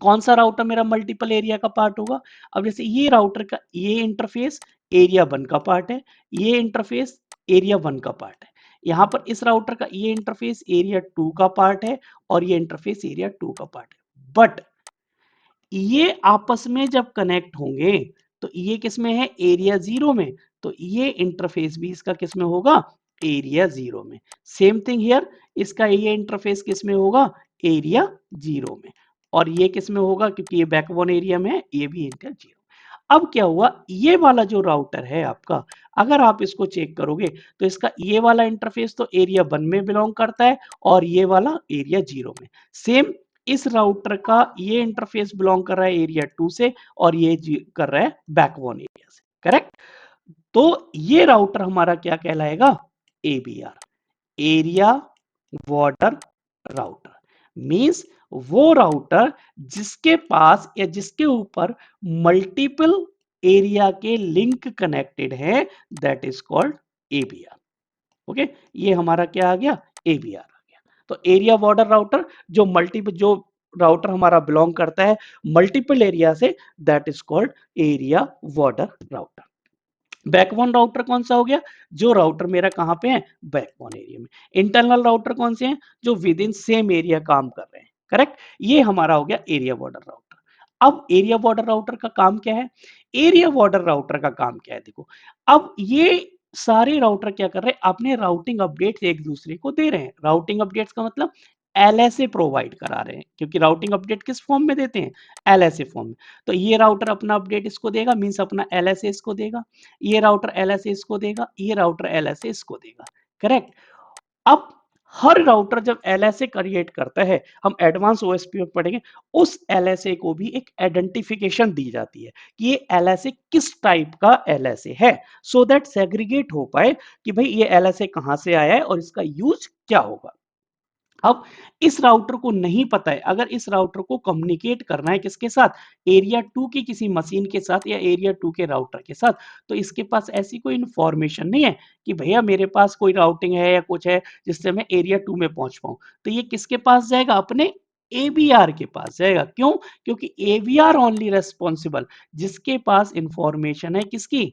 कौन सा राउटर मेरा मल्टीपल एरिया का पार्ट होगा, अब जैसे ये राउटर का ये इंटरफेस एरिया 1 का पार्ट है, ये इंटरफेस एरिया 1 का पार्ट है। यहां पर इस राउटर का ये इंटरफेस एरिया 2 का पार्ट है, और ये इंटरफेस एरिया 2 का पार्ट है। बट ये आपस में जब कनेक्ट होंगे तो ये किस में है, एरिया 0 में, तो ये इंटरफेस भी इसका किस में होगा, एरिया 0 में। सेम थिंग हियर, इसका ये इंटरफेस किस में होगा, एरिया 0 में, और ये किस में होगा, क्योंकि ये बैकबोन एरिया में है, ये भी एरिया 0। अब क्या हुआ, ये वाला जो राउटर है आपका, अगर आप इसको चेक करोगे तो इसका ये वाला इंटरफेस तो एरिया 1 में बिलोंग करता है, और ये वाला एरिया 0 में। सेम इस राउटर का ये इंटरफेस बिलोंग कर रहा है एरिया 2 से, और ये कर रहा है बैकबोन एरिया से। करेक्ट, तो ये राउटर हमारा क्या कहलाएगा, एबीआर, एरिया बॉर्डर राउटर। मींस वो राउटर जिसके पास या जिसके ऊपर मल्टीपल एरिया के लिंक कनेक्टेड है, दैट इज कॉल्ड एबीआर। ओके, ये हमारा क्या आ गया, एबीआर आ गया। तो एरिया बॉर्डर राउटर, जो राउटर हमारा बिलोंग करता है मल्टीपल एरिया से, that is called area border router. Backbone router कौन सा हो गया, जो राउटर मेरा कहां पे है, बैकबोन एरिया में। इंटरनल राउटर कौन से हैं, जो विद इन सेम एरिया काम कर रहे हैं। करेक्ट, ये हमारा हो गया एरिया बॉर्डर राउटर। अब एरिया बॉर्डर राउटर का काम क्या है, एरिया बॉर्डर राउटर का काम क्या है, देखो। अब ये सारे राउटर क्या कर रहे हैं, अपने राउटिंग अपडेट्स एक दूसरे को दे रहे हैं। राउटिंग अपडेट्स का मतलब एलएसए प्रोवाइड करा रहे हैं, क्योंकि राउटिंग अपडेट किस फॉर्म में देते हैं, एलएसए फॉर्म में। तो ये राउटर अपना अपडेट इसको देगा, मींस अपना एलएसए इसको देगा, ये राउटर एलएसए इसको देगा, ये राउटर एलएसए इसको देगा। करेक्ट, अब हर राउटर जब एलएसए क्रिएट करता है, हम एडवांस ओएसपी में पढ़ेंगे, उस एलएसए को भी एक आइडेंटिफिकेशन दी जाती है कि ये एलएसए किस टाइप का एलएसए है, सो दैट सेग्रीगेट हो पाए कि भाई ये एलएसए कहां से आया है और इसका यूज क्या होगा। अब इस राउटर को नहीं पता है, अगर इस राउटर को कम्युनिकेट करना है किसके साथ, एरिया 2 की किसी मशीन के साथ या एरिया 2 के राउटर के साथ, तो इसके पास ऐसी कोई इंफॉर्मेशन नहीं है कि भैया मेरे पास कोई राउटिंग है या कुछ है जिससे मैं एरिया 2 में पहुंच पाऊं। तो ये किसके पास जाएगा, अपने एबीआर के पास जाएगा। क्यों, क्योंकि एबीआर ओनली रेस्पॉन्सिबल, जिसके पास इंफॉर्मेशन है किसकी,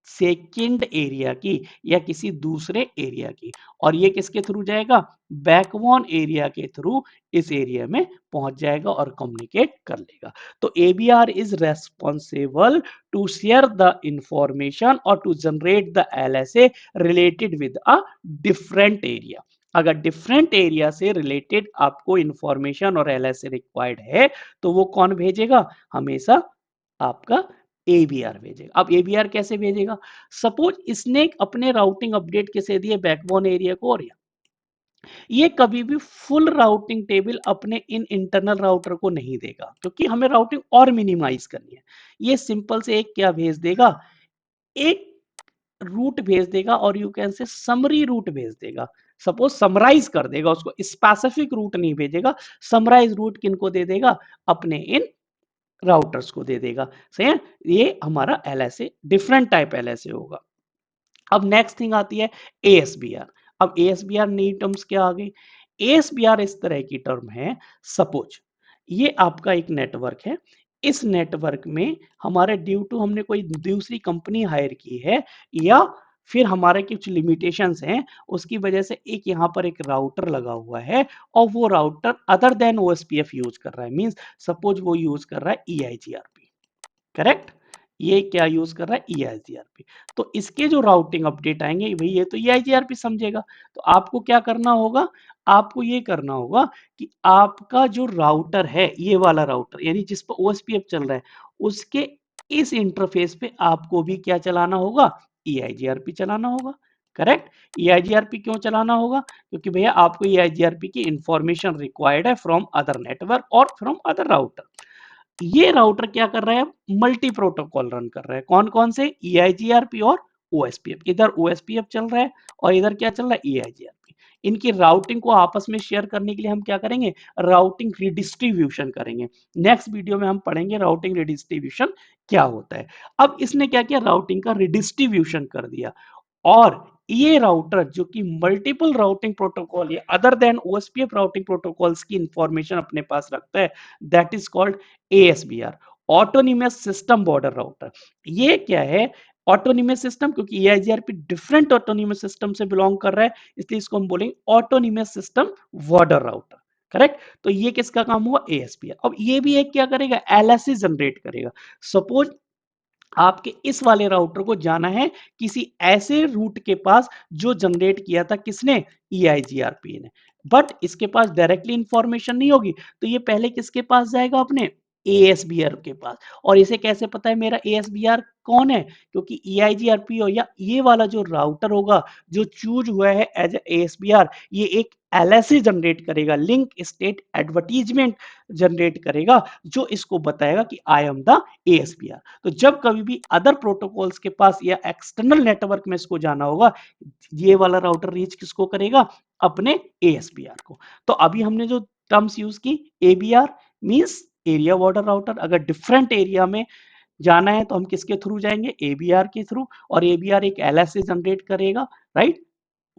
सेकेंड एरिया की या किसी दूसरे एरिया की, और ये किसके थ्रू जाएगा, बैकबोन एरिया के थ्रू इस एरिया में पहुंच जाएगा और कम्युनिकेट कर लेगा। तो ABR is responsible to share the information और to generate the LSA related with a different area. अगर डिफरेंट एरिया से रिलेटेड आपको इंफॉर्मेशन और एलएसए रिक्वायर्ड है, तो वो कौन भेजेगा, हमेशा आपका एबीआर भेजेगा। अब एबीआर कैसे भेजेगा, सपोज इसने अपने राउटिंग अपडेट किसे दिए, बैकबोन एरिया को, और ये कभी भी फुल राउटिंग टेबल अपने इन इंटरनल राउटर को नहीं देगा, क्योंकि हमें राउटिंग और मिनिमाइज करनी है। ये सिंपल से एक क्या भेज देगा, एक रूट भेज देगा, और you can say summary route भेज देगा। सपोज समराइज कर देगा उसको, स्पेसिफिक रूट नहीं भेजेगा। समराइज रूट किनको दे देगा, अपने इन राउटर्स को दे देगा। सही है, ये हमारा एलएसए डिफरेंट टाइप एलएसए होगा। अब नेक्स्ट थिंग आती है एएसबीआर। अब एएसबीआर नई टर्म्स क्या आ गई, एएसबीआर इस तरह की टर्म है, सपोज ये आपका एक नेटवर्क है, इस नेटवर्क में हमारे ड्यू टू हमने कोई दूसरी कंपनी हायर की है या फिर हमारे कुछ लिमिटेशंस हैं, उसकी वजह से एक यहाँ पर एक राउटर लगा हुआ है और वो router other than OSPF use कर रहा है। मींस सपोज वो यूज कर रहा है ईआईजीआरपी, करेक्ट। ये क्या यूज कर रहा है? ईआईजीआरपी। तो इसके जो राउटिंग अपडेट आएंगे भाई ये तो ईआईजीआरपी समझेगा। तो आपको क्या करना होगा? आपको ये करना होगा कि आपका जो राउटर है, ये वाला राउटर यानी जिस पर ओएसपीएफ चल रहा है, उसके इस इंटरफेस पे आपको भी क्या चलाना होगा? ईआईजीआरपी चलाना होगा, करेक्ट। ईआईजीआरपी क्यों चलाना होगा? क्योंकि भैया आपको ईआईजीआरपी की इंफॉर्मेशन रिक्वायर्ड है फ्रॉम अदर नेटवर्क और फ्रॉम अदर राउटर। ये राउटर क्या कर रहा है? मल्टी प्रोटोकॉल रन कर रहा है। कौन कौन से? ईआईजीआरपी और ओएसपीएफ। इधर ओएसपीएफ चल रहा है और इधर क्या चल रहा है? ईआईजीआरपी। इनकी राउटिंग को आपस में शेयर करने के लिए हम क्या करेंगे? राउटिंग रिडिस्ट्रीब्यूशन करेंगे। नेक्स्ट वीडियो में हम पढ़ेंगे राउटिंग रिडिस्ट्रीब्यूशन क्या होता है। अब इसने क्या किया? राउटिंग का रिडिस्ट्रीब्यूशन कर दिया। और ये राउटर जो कि मल्टीपल राउटिंग प्रोटोकॉल या other than OSPF routing protocols की इंफॉर्मेशन अपने पास रखता है, that is called ASBR, autonomous system border router. ये क्या है? ऑटोनोमस सिस्टम, क्योंकि एआईजीआरपी डिफरेंट ऑटोनोमस सिस्टम से बिलोंग कर रहा है, इसलिए इसको हम बोलेंगे autonomous system border router, correct. तो ये किसका काम हुआ? एएसबीआर। अब ये भी एक क्या करेगा? एलएसए जनरेट करेगा। सपोज आपके इस वाले राउटर को जाना है किसी ऐसे रूट के पास जो जनरेट किया था किसने? ईआईजीआरपी ने। बट इसके पास डायरेक्टली इंफॉर्मेशन नहीं होगी, तो ये पहले किसके पास जाएगा? अपने एएसबीआर के पास। और इसे कैसे पता है मेरा एएसबीआर कौन है? क्योंकि ईआईजीआरपी हो या ये वाला जो राउटर होगा जो चूज हुआ है एज एएसबीआर, ये एक एलएसए जनरेट करेगा, लिंक स्टेट एडवर्टीजमेंट जनरेट करेगा, जो इसको बताएगा कि आई एम द एएसबीआर। तो जब कभी भी अदर प्रोटोकॉल्स के पास या एक्सटर्नल नेटवर्क में इसको जाना होगा, ये वाला राउटर रीच किसको करेगा? अपने एएसबीआर को। तो अभी हमने जो टर्म्स यूज की, एबीआर मींस एरिया बॉर्डर राउटर। अगर डिफरेंट एरिया में जाना है तो हम किसके थ्रू जाएंगे? एबीआर के थ्रू। और एबीआर एक एलएसए जनरेट करेगा, राइट।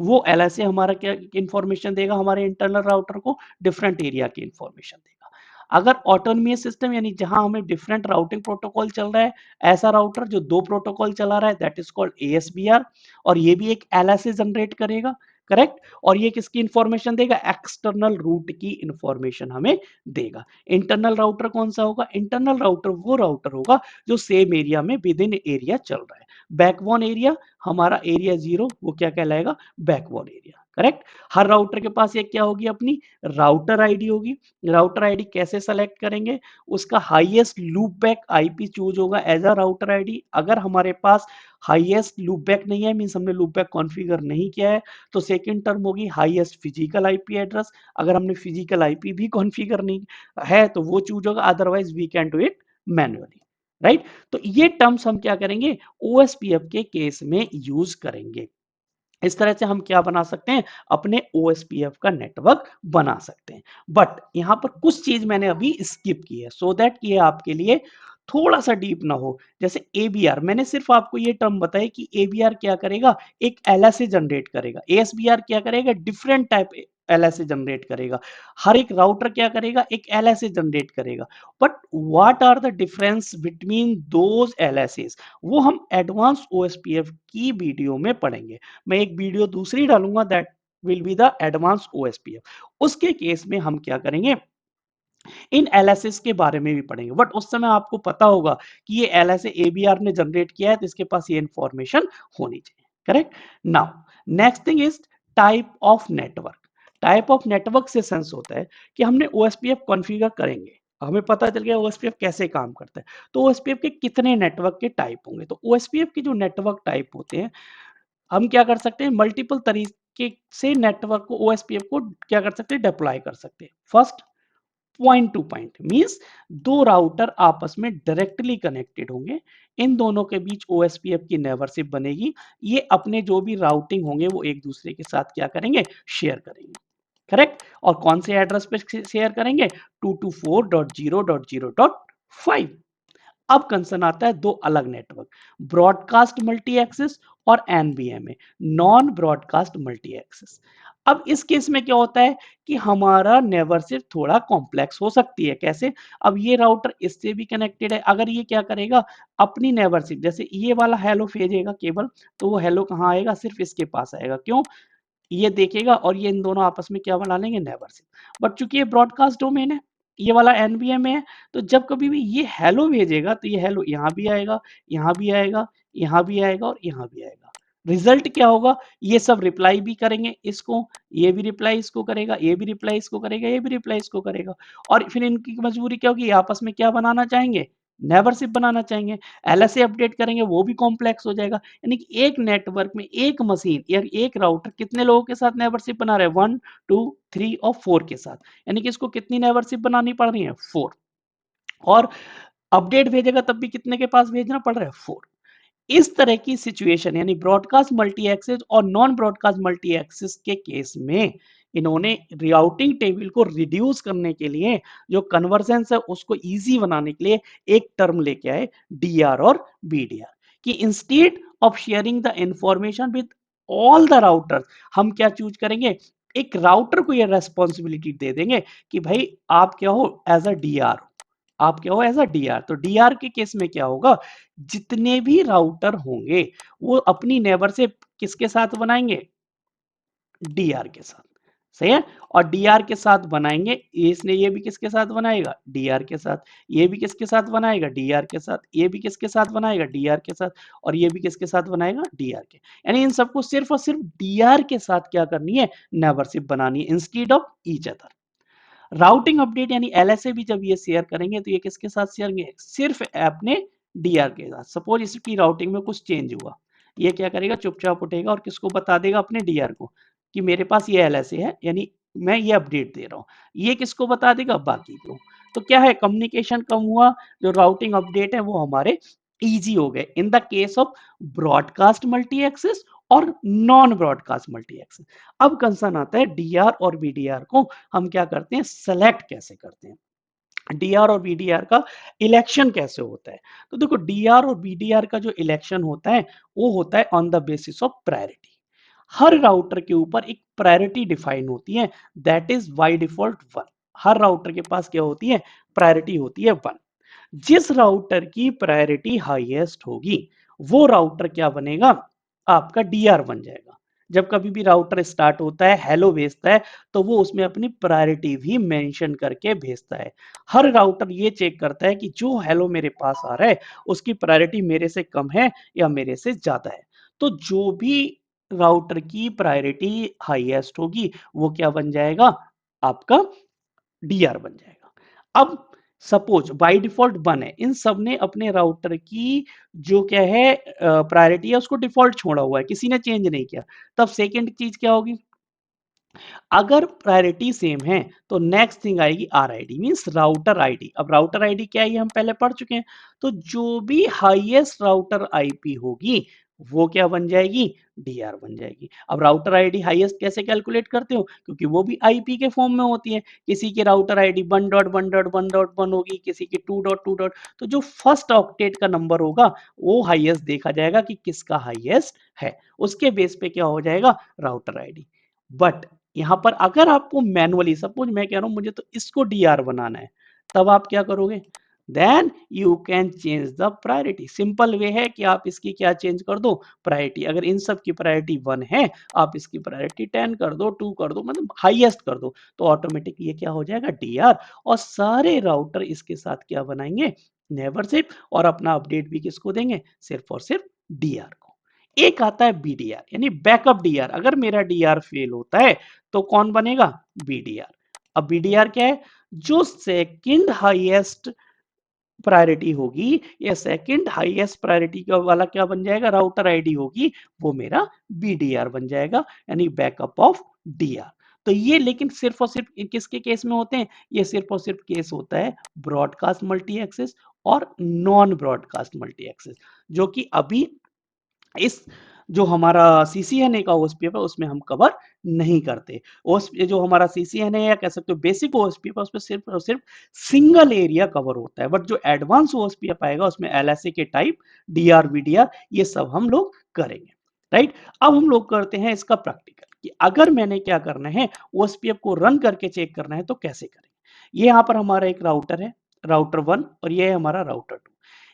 वो एलएसए हमारा क्या इंफॉर्मेशन देगा? हमारे इंटरनल राउटर को डिफरेंट एरिया की इंफॉर्मेशन देगा। अगर ऑटोनोमस सिस्टम यानी जहां हमें डिफरेंट राउटिंग प्रोटोकॉल चल रहा है, ऐसा राउटर जो दो प्रोटोकॉल चला रहा है, दैट इज कॉल्ड एएसबीआर। और ये भी एक एलएसए जनरेट करेगा, करेक्ट। और ये किसकी इंफॉर्मेशन देगा? एक्सटर्नल रूट की इंफॉर्मेशन हमें देगा। इंटरनल राउटर कौन सा होगा? इंटरनल राउटर वो राउटर होगा जो सेम एरिया में विद इन एरिया चल रहा है। बैकबोन एरिया, हमारा एरिया 0 वो क्या कहलाएगा? Backbone area, correct. हर राउटर के पास ये क्या होगी? अपनी राउटर आईडी होगी। राउटर आईडी कैसे सेलेक्ट करेंगे? उसका highest loopback IP choose होगा एज अ राउटर आईडी। अगर हमारे पास हाईएस्ट लूप बैक नहीं है, मींस हमने लूप बैक कॉन्फ़िगर नहीं किया है, तो सेकंड टर्म होगी हाईएस्ट फिजिकल आईपी एड्रेस। अगर हमने फिजिकल आईपी भी कॉन्फ़िगर नहीं है तो वो चूज होगा, otherwise we can do it manually, right. तो ये टर्म्स हम क्या करेंगे? ओएसपीएफ के केस में यूज करेंगे। इस तरह से हम क्या बना सकते हैं? अपने ओएसपीएफ का नेटवर्क बना सकते हैं। बट यहां पर कुछ चीज मैंने अभी स्किप की है, सो दैट ये आपके लिए थोड़ा सा डीप ना हो। जैसे एबीआर, मैंने सिर्फ आपको ये टर्म बताया कि एबीआर क्या करेगा? एक एलएसए जनरेट करेगा। एएसबीआर क्या करेगा? डिफरेंट टाइप एलएसए जनरेट करेगा। हर एक राउटर क्या करेगा? एक एलएसए जनरेट करेगा। But what are the difference between those LSAs? वो हम एडवांस ओएसपीएफ की वीडियो में पढ़ेंगे। मैं एक वीडियो दूसरी डालूंगा, that will be the advance OSPF. उसके केस में हम क्या करेंगे? इन एलएसएस के बारे में भी पढ़ेंगे। बट उस समय आपको पता होगा कि ये एलएसए एबीआर ने जनरेट किया है, तो इसके पास ये इंफॉर्मेशन होनी चाहिए, correct. Now next thing is type of network. Type of network से सेंस होता है कि हमने ओएसपीएफ कॉन्फ़िगर करेंगे, हमें पता चल गया ओएसपीएफ कैसे काम करता है, तो ओएसपीएफ के कितने नेटवर्क के टाइप होंगे? तो ओएसपीएफ के जो नेटवर्क टाइप होते हैं, हम क्या कर सकते हैं? मल्टीपल तरीके से नेटवर्क को, ओएसपीएफ को क्या कर सकते हैं? डिप्लॉय कर सकते हैं। First, point to point means दो राउटर आपस में डायरेक्टली कनेक्टेड होंगे, इन दोनों के बीच ओएसपीएफ की नेबरशिप बनेगी। ये अपने जो भी राउटिंग होंगे वो एक दूसरे के साथ क्या करेंगे? शेयर करेंगे, करेक्ट। और कौन से एड्रेस पे शेयर करेंगे? 224.0.0.5। अब कंसर्न आता है दो अलग नेटवर्क, ब्रॉडकास्ट मल्टी एक्सेस और एनबीएमए, नॉन ब्रॉडकास्ट मल्टी एक्सेस। अब इस केस में क्या होता है कि हमारा नेबरशिप थोड़ा कॉम्प्लेक्स हो सकती है। कैसे? अब ये राउटर इससे भी कनेक्टेड है। अगर ये क्या करेगा, अपनी नेबरशिप, जैसे ये वाला हेलो भेजेगा केबल, तो वो हेलो कहाँ आएगा, सिर्फ इसके पास आएगा। क्यों? ये देखेगा और ये इन दोनों आपस में क्या बना लेंगे, नेबरशिप। बट चूंकि ये ब्रॉडकास्ट डोमेन है, ये वाला एनवीएम में है, तो जब कभी भी ये हेलो भेजेगा तो ये हेलो यहाँ भी आएगा, यहाँ भी आएगा, यहाँ भी आएगा और यहाँ भी आएगा। रिजल्ट क्या होगा, ये सब रिप्लाई भी करेंगे इसको, ये भी रिप्लाई इसको करेगा, ये भी रिप्लाई इसको करेगा, ये भी रिप्लाई इसको करेगा। और फिर इनकी मजबूरी क्या होगी, आपस में क्या बनाना चाहेंगे, नेबरशिप बनाना चाहेंगे। एलएसए अपडेट करेंगे, वो भी कॉम्प्लेक्स हो जाएगा। यानी कि एक नेटवर्क में एक मशीन या एक राउटर कितने लोगों के साथ नेबरशिप बना रहा है, 1 2 3 और 4 के साथ। यानी कि इसको कितनी नेबरशिप बनानी पड़ रही है, 4। और अपडेट भेजेगा तब भी कितने के पास भेजना पड़ रहा है, 4। इस तरह की सिचुएशन यानी ब्रॉडकास्ट मल्टी एक्सेस और नॉन ब्रॉडकास्ट मल्टी एक्सेस के केस में इन्होंने राउटिंग टेबल को रिड्यूस करने के लिए, जो कन्वर्जेंस है उसको इजी बनाने के लिए एक टर्म लेके आए, डीआर और बीडीआर, कि instead of sharing the information with all the routers, हम क्या चूज करेंगे, एक राउटर को ये रेस्पॉन्सिबिलिटी दे देंगे कि भाई आप क्या हो, एज अ डीआर, आप क्या हो एज अ डीआर। तो डीआर के केस में क्या होगा, जितने भी राउटर होंगे वो अपनी नेबर से किसके साथ बनाएंगे, डीआर के साथ। सही है? और डीआर के साथ बनाएंगे, इसने ये भी किसके साथ बनाएगा, डीआर के साथ, ये भी किसके साथ बनाएगा, डीआर के साथ, ये भी किसके साथ बनाएगा, डीआर के साथ, और ये भी किसके साथ बनाएगा, डीआर के। यानी इन सबको सिर्फ और सिर्फ डीआर के साथ क्या करनी है, नेबरशिप बनानी है, instead of each other. Routing update यानी एलएसए भी जब ये शेयर करेंगे तो ये किसके साथ शेयर करेंगे, सिर्फ अपने डीआर के साथ। सपोज इसकी राउटिंग में कुछ चेंज हुआ, ये क्या करेगा, चुपचाप उठेगा और किसको बता देगा, अपने डीआर को, कि मेरे पास ये एलएसए है, यानी मैं ये अपडेट दे रहा हूँ। ये किसको बता देगा, बाकी को। तो क्या है, कम्युनिकेशन कम हुआ, जो राउटिंग अपडेट है वो हमारे इजी हो गए in the case of broadcast multi access और नॉन ब्रॉडकास्ट मल्टी एक्सेस। अब कंसर्न आता है डीआर और बीडीआर को हम क्या करते हैं, सेलेक्ट कैसे करते हैं, डीआर और बीडीआर का इलेक्शन कैसे होता है। तो देखो, डीआर और बीडीआर का जो इलेक्शन होता है वो होता है on the basis of priority. Her router के ऊपर एक प्रायोरिटी डिफाइन होती है, that is by default 1। Her router के पास क्या होती है, प्रायोरिटी होती है 1। जिस राउटर की प्रायोरिटी हाईएस्ट होगी वो राउटर क्या बनेगा, आपका डीआर बन जाएगा। जब कभी भी राउटर स्टार्ट होता है, हेलो भेजता है, तो वो उसमें अपनी प्रायोरिटी भी मेंशन करके भेजता है। हर राउटर ये चेक करता है कि जो हेलो मेरे पास आ रहा है उसकी प्रायोरिटी मेरे से कम है या मेरे से ज्यादा है। तो जो भी राउटर की प्रायोरिटी हाईएस्ट होगी वो क्या बन जाएगा, आपका डीआर बन जाएगा। अब सपोज बाय डिफॉल्ट 1 है, इन सब ने अपने राउटर की जो क्या है प्रायोरिटी है उसको डिफॉल्ट छोड़ा हुआ है, किसी ने चेंज नहीं किया। तब सेकंड चीज क्या होगी, अगर प्रायोरिटी सेम है तो नेक्स्ट थिंग आएगी आरआईडी, मींस राउटर आईडी। अब राउटर आईडी क्या है ये हम पहले पढ़ चुके हैं। तो जो भी हाईएस्ट राउटर आईपी होगी वो क्या बन जाएगी, डीआर बन जाएगी। अब राउटर आईडी हाईएस्ट कैसे कैलकुलेट करते हो, क्योंकि वो भी आईपी के फॉर्म में होती है। किसी की राउटर आईडी 1.1.1.1 होगी, किसी की 2.2. तो जो फर्स्ट ऑक्टेट का नंबर होगा वो हाईएस्ट देखा जाएगा कि किसका हाईएस्ट है, उसके बेस पे क्या हो जाएगा, राउटर आईडी। बट यहाँ पर अगर आपको मैनुअली, सपोज मैं कह रहा हूं मुझे तो इसको डीआर बनाना है, तब आप क्या करोगे, then you can change the priority. Simple way है कि आप इसकी क्या चेंज कर दो, प्रायोरिटी। अगर इन सब की प्रायोरिटी 1 है, आप इसकी प्रायोरिटी 10 कर दो, 2 कर दो, मतलब हाईएस्ट कर दो, तो ऑटोमेटिक ये क्या हो जाएगा, डीआर। और सारे राउटर इसके साथ क्या बनाएंगे, नेबरशिप, और अपना अपडेट भी किसको देंगे, सिर्फ और सिर्फ डीआर को। एक आता है बीडीआर यानी बैकअप डीआर। अगर मेरा डीआर फेल होता है तो कौन बनेगा, बीडीआर। अब बीडीआर क्या है, जो सेकंड हाईएस्ट प्रायोरिटी होगी या सेकंड हाईएस्ट प्रायोरिटी का वाला क्या बन जाएगा, राउटर आईडी होगी, वो मेरा बीडीआर बन जाएगा, यानी बैकअप ऑफ डीआर। तो ये लेकिन सिर्फ और सिर्फ किसके केस में होते हैं, ये सिर्फ और सिर्फ केस होता है ब्रॉडकास्ट मल्टी एक्सेस और नॉन ब्रॉडकास्ट मल्टी एक्सेस, जो कि अभी इस जो हमारा सीसीएनए का ओएसपीएफ है उसमें हम कवर नहीं करते। जो हमारा सीसीएनए या कह सकते हो बेसिक ओएसपीएफ है उसमें सिर्फ और सिर्फ सिंगल एरिया कवर होता है। बट जो एडवांस ओएसपीएफ आएगा उसमें एलएसए के टाइप, डीआर वीडीआर, ये सब हम लोग करेंगे। राइट। अब हम लोग करते हैं इसका प्रैक्टिकल कि अगर मैंने क्या करना है, ओएसपीएफ को रन करके चेक करना है तो कैसे करेंगे। ये यहाँ पर हमारा एक राउटर है, राउटर 1, और ये है हमारा राउटर 2।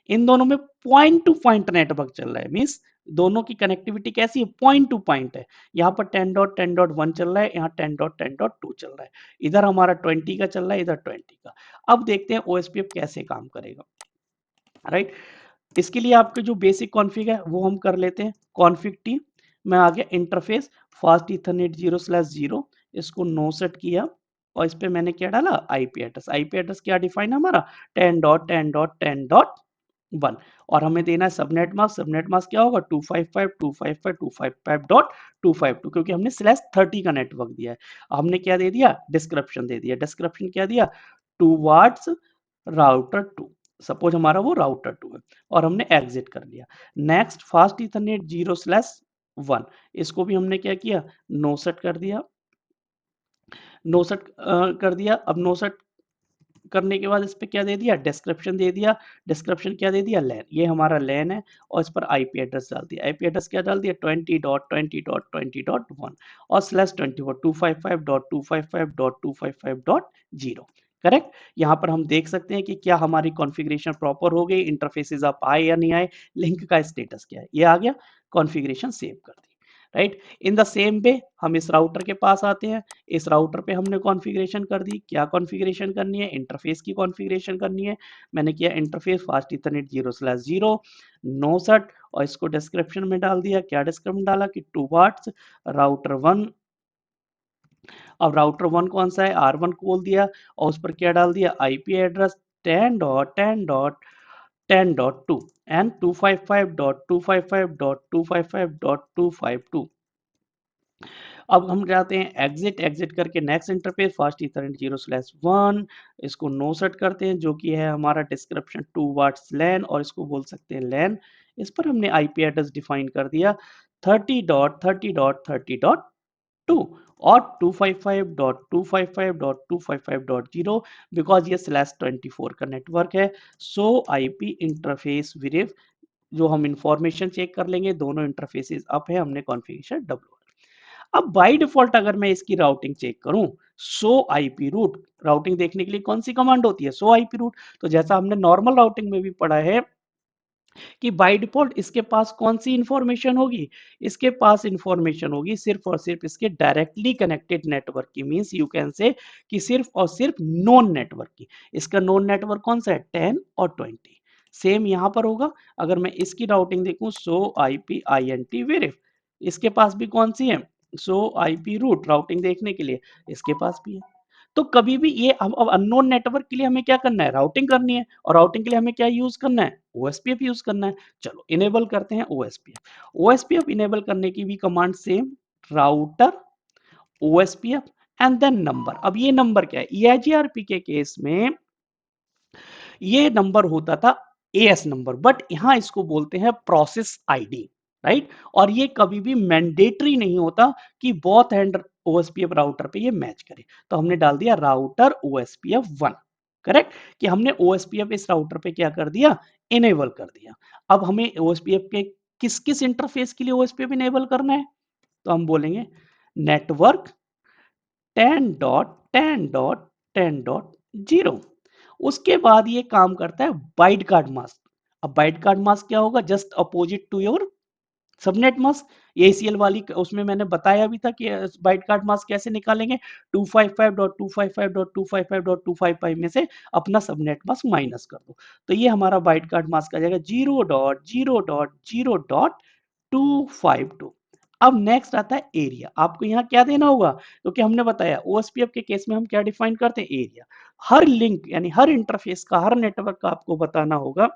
इन दोनों में पॉइंट टू पॉइंट नेटवर्क चल रहा है, मीन्स दोनों की कनेक्टिविटी कैसी है, पॉइंट टू पॉइंट है। यहाँ पर 10.10.1 चल रहा है, यहाँ 10.10.2 चल रहा है, इधर हमारा 20 का चल रहा है, इधर 20 का। अब देखते हैं ओएसपीएफ कैसे काम करेगा, राइट। इसके लिए आपके जो बेसिक कॉन्फ़िग है वो हम कर लेते हैं। कॉन्फ़िग टी में आ गया इंटरफ़ेस फास्ट ईथरनेट 0/0, इसको नो सेट किया और इस पे मैंने क्या डाला, आईपी एड्रेस। आईपी एड्रेस क्या डिफाइन है हमारा, 10.10.10.1, और हमें देना है सबनेट मास्क। सबनेट मास्क क्या होगा, 255.255.255.252, क्योंकि हमने /30 का नेटवर्क दिया है। हमने क्या दे दिया, डिस्क्रिप्शन दे दिया। डिस्क्रिप्शन क्या दिया, टूवर्ड्स राउटर 2। सपोज हमारा वो राउटर 2 है और हमने एग्जिट कर लिया। नेक्स्ट फास्ट ईथरनेट 0/1, इसको भी हमने क्या किया, नो सेट कर दिया। नो सेट कर दिया। अब नो सेट करने के बाद इस पे क्या दे दिया, डिस्क्रिप्शन दे दिया। डिस्क्रिप्शन क्या दे दिया, लैन, ये हमारा लैन है, और इस पर आईपी एड्रेस डाल दिया। आईपी एड्रेस क्या डाल दिया, 20.20.20.1 और /24 255.255.255.0। करेक्ट। यहाँ पर हम देख सकते हैं कि क्या हमारी कॉन्फ़िगरेशन प्रॉपर हो गई, इंटरफेसेस आप आए या नहीं आए, लिंक का स्टेटस क्या है, ये आ गया, कॉन्फ़िगरेशन सेव कर दी, right. In the same way हम इस राउटर के पास आते हैं। इस राउटर पे हमने कॉन्फ़िगरेशन कर दी। क्या कॉन्फ़िगरेशन करनी है, इंटरफ़ेस की कॉन्फ़िगरेशन करनी है। मैंने किया interface fast ethernet 0/0 no set, और इसको डिस्क्रिप्शन में डाल दिया। क्या डिस्क्रिप्शन डाला कि टूवर्ड्स राउटर 1। अब राउटर 1 कौन सा है, R1 खोल दिया और उस पर क्या डाल दिया, आईपी एड्रेस 10.10.10.2 एंड 255.255.255.252। अब हम जाते हैं एग्जिट। एग्जिट करके नेक्स्ट इंटरफेस फास्ट ईथरनेट 0/1, इसको नो सेट करते हैं, जो कि है हमारा डिस्क्रिप्शन टूवर्ड्स लैन, और इसको बोल सकते हैं लैन। इस पर हमने आईपी एड्रेस डिफाइन कर दिया 30.30.30.2 और 255.255.255.0, बिकॉज ये /24 का नेटवर्क है। सो आईपी इंटरफेस वेरिफ, जो हम इंफॉर्मेशन चेक कर लेंगे, दोनों इंटरफेसेस अप है, हमने कॉन्फ़िगरेशन W। अब बाय डिफॉल्ट अगर मैं इसकी राउटिंग चेक करूं, शो आईपी रूट, राउटिंग देखने के लिए कौन सी कमांड होती है, शो आईपी रूट। तो जैसा हमने नॉर्मल राउटिंग में भी पढ़ा है कि बाय डिफॉल्ट इसके पास कौन सी इंफॉर्मेशन होगी, इसके पास इंफॉर्मेशन होगी सिर्फ और सिर्फ इसके डायरेक्टली कनेक्टेड नेटवर्क की, मींस यू कैन से कि सिर्फ और सिर्फ नोन नेटवर्क की। इसका नोन नेटवर्क कौन सा है, 10 और 20। सेम यहां पर होगा। अगर मैं इसकी राउटिंग देखूं, सो आईपी INT वेरिफ, इसके पास भी कौन सी है, सो आईपी रूट, राउटिंग देखने के लिए इसके पास भी है। तो कभी भी ये अब अननोन नेटवर्क के लिए हमें क्या करना है, राउटिंग करनी है, और राउटिंग के लिए हमें क्या यूज करना है, ओएसपीएफ यूज करना है। चलो इनेबल करते हैं ओएसपीएफ। ओएसपीएफ इनेबल करने की भी command same, router OSPF and then number. अब ये नंबर क्या है, EIGRP के केस में ये नंबर होता था एएस नंबर, बट यहां इसको बोलते हैं प्रोसेस आईडी, राइट। और ये कभी भी मैंडेटरी नहीं होता कि बोथ एंड ओएसपीएफ राउटर पे ये मैच करे। तो हमने डाल दिया राउटर ओएसपीएफ 1, करेक्ट, कि हमने ओएसपीएफ इस राउटर पे क्या कर दिया, इनेबल कर दिया। अब हमें ओएसपीएफ के किस किस इंटरफेस के लिए ओएसपीएफ इनेबल करना है, तो हम बोलेंगे नेटवर्क 10.10.10.0। उसके बाद ये काम करता है बाइट कार्ड मास्क। अब बाइट कार्ड मास्क क्या होगा, just opposite to your subnet mask. ACL वाली उसमें मैंने बताया भी था कि बाइट कार्ड मास्क कैसे निकालेंगे, 255.255.255.255 में से अपना सबनेट मास्क माइनस कर दो। तो ये हमारा बाइट कार्ड मास्क आ जाएगा 0.0.0.252। अब नेक्स्ट आता है एरिया। आपको यहाँ क्या देना होगा, क्योंकि हमने बताया ओएसपीएफ के केस में हम क्या डिफाइन करते हैं, एरिया। हर लिंक यानी हर इंटरफेस का, हर नेटवर्क का आपको बताना होगा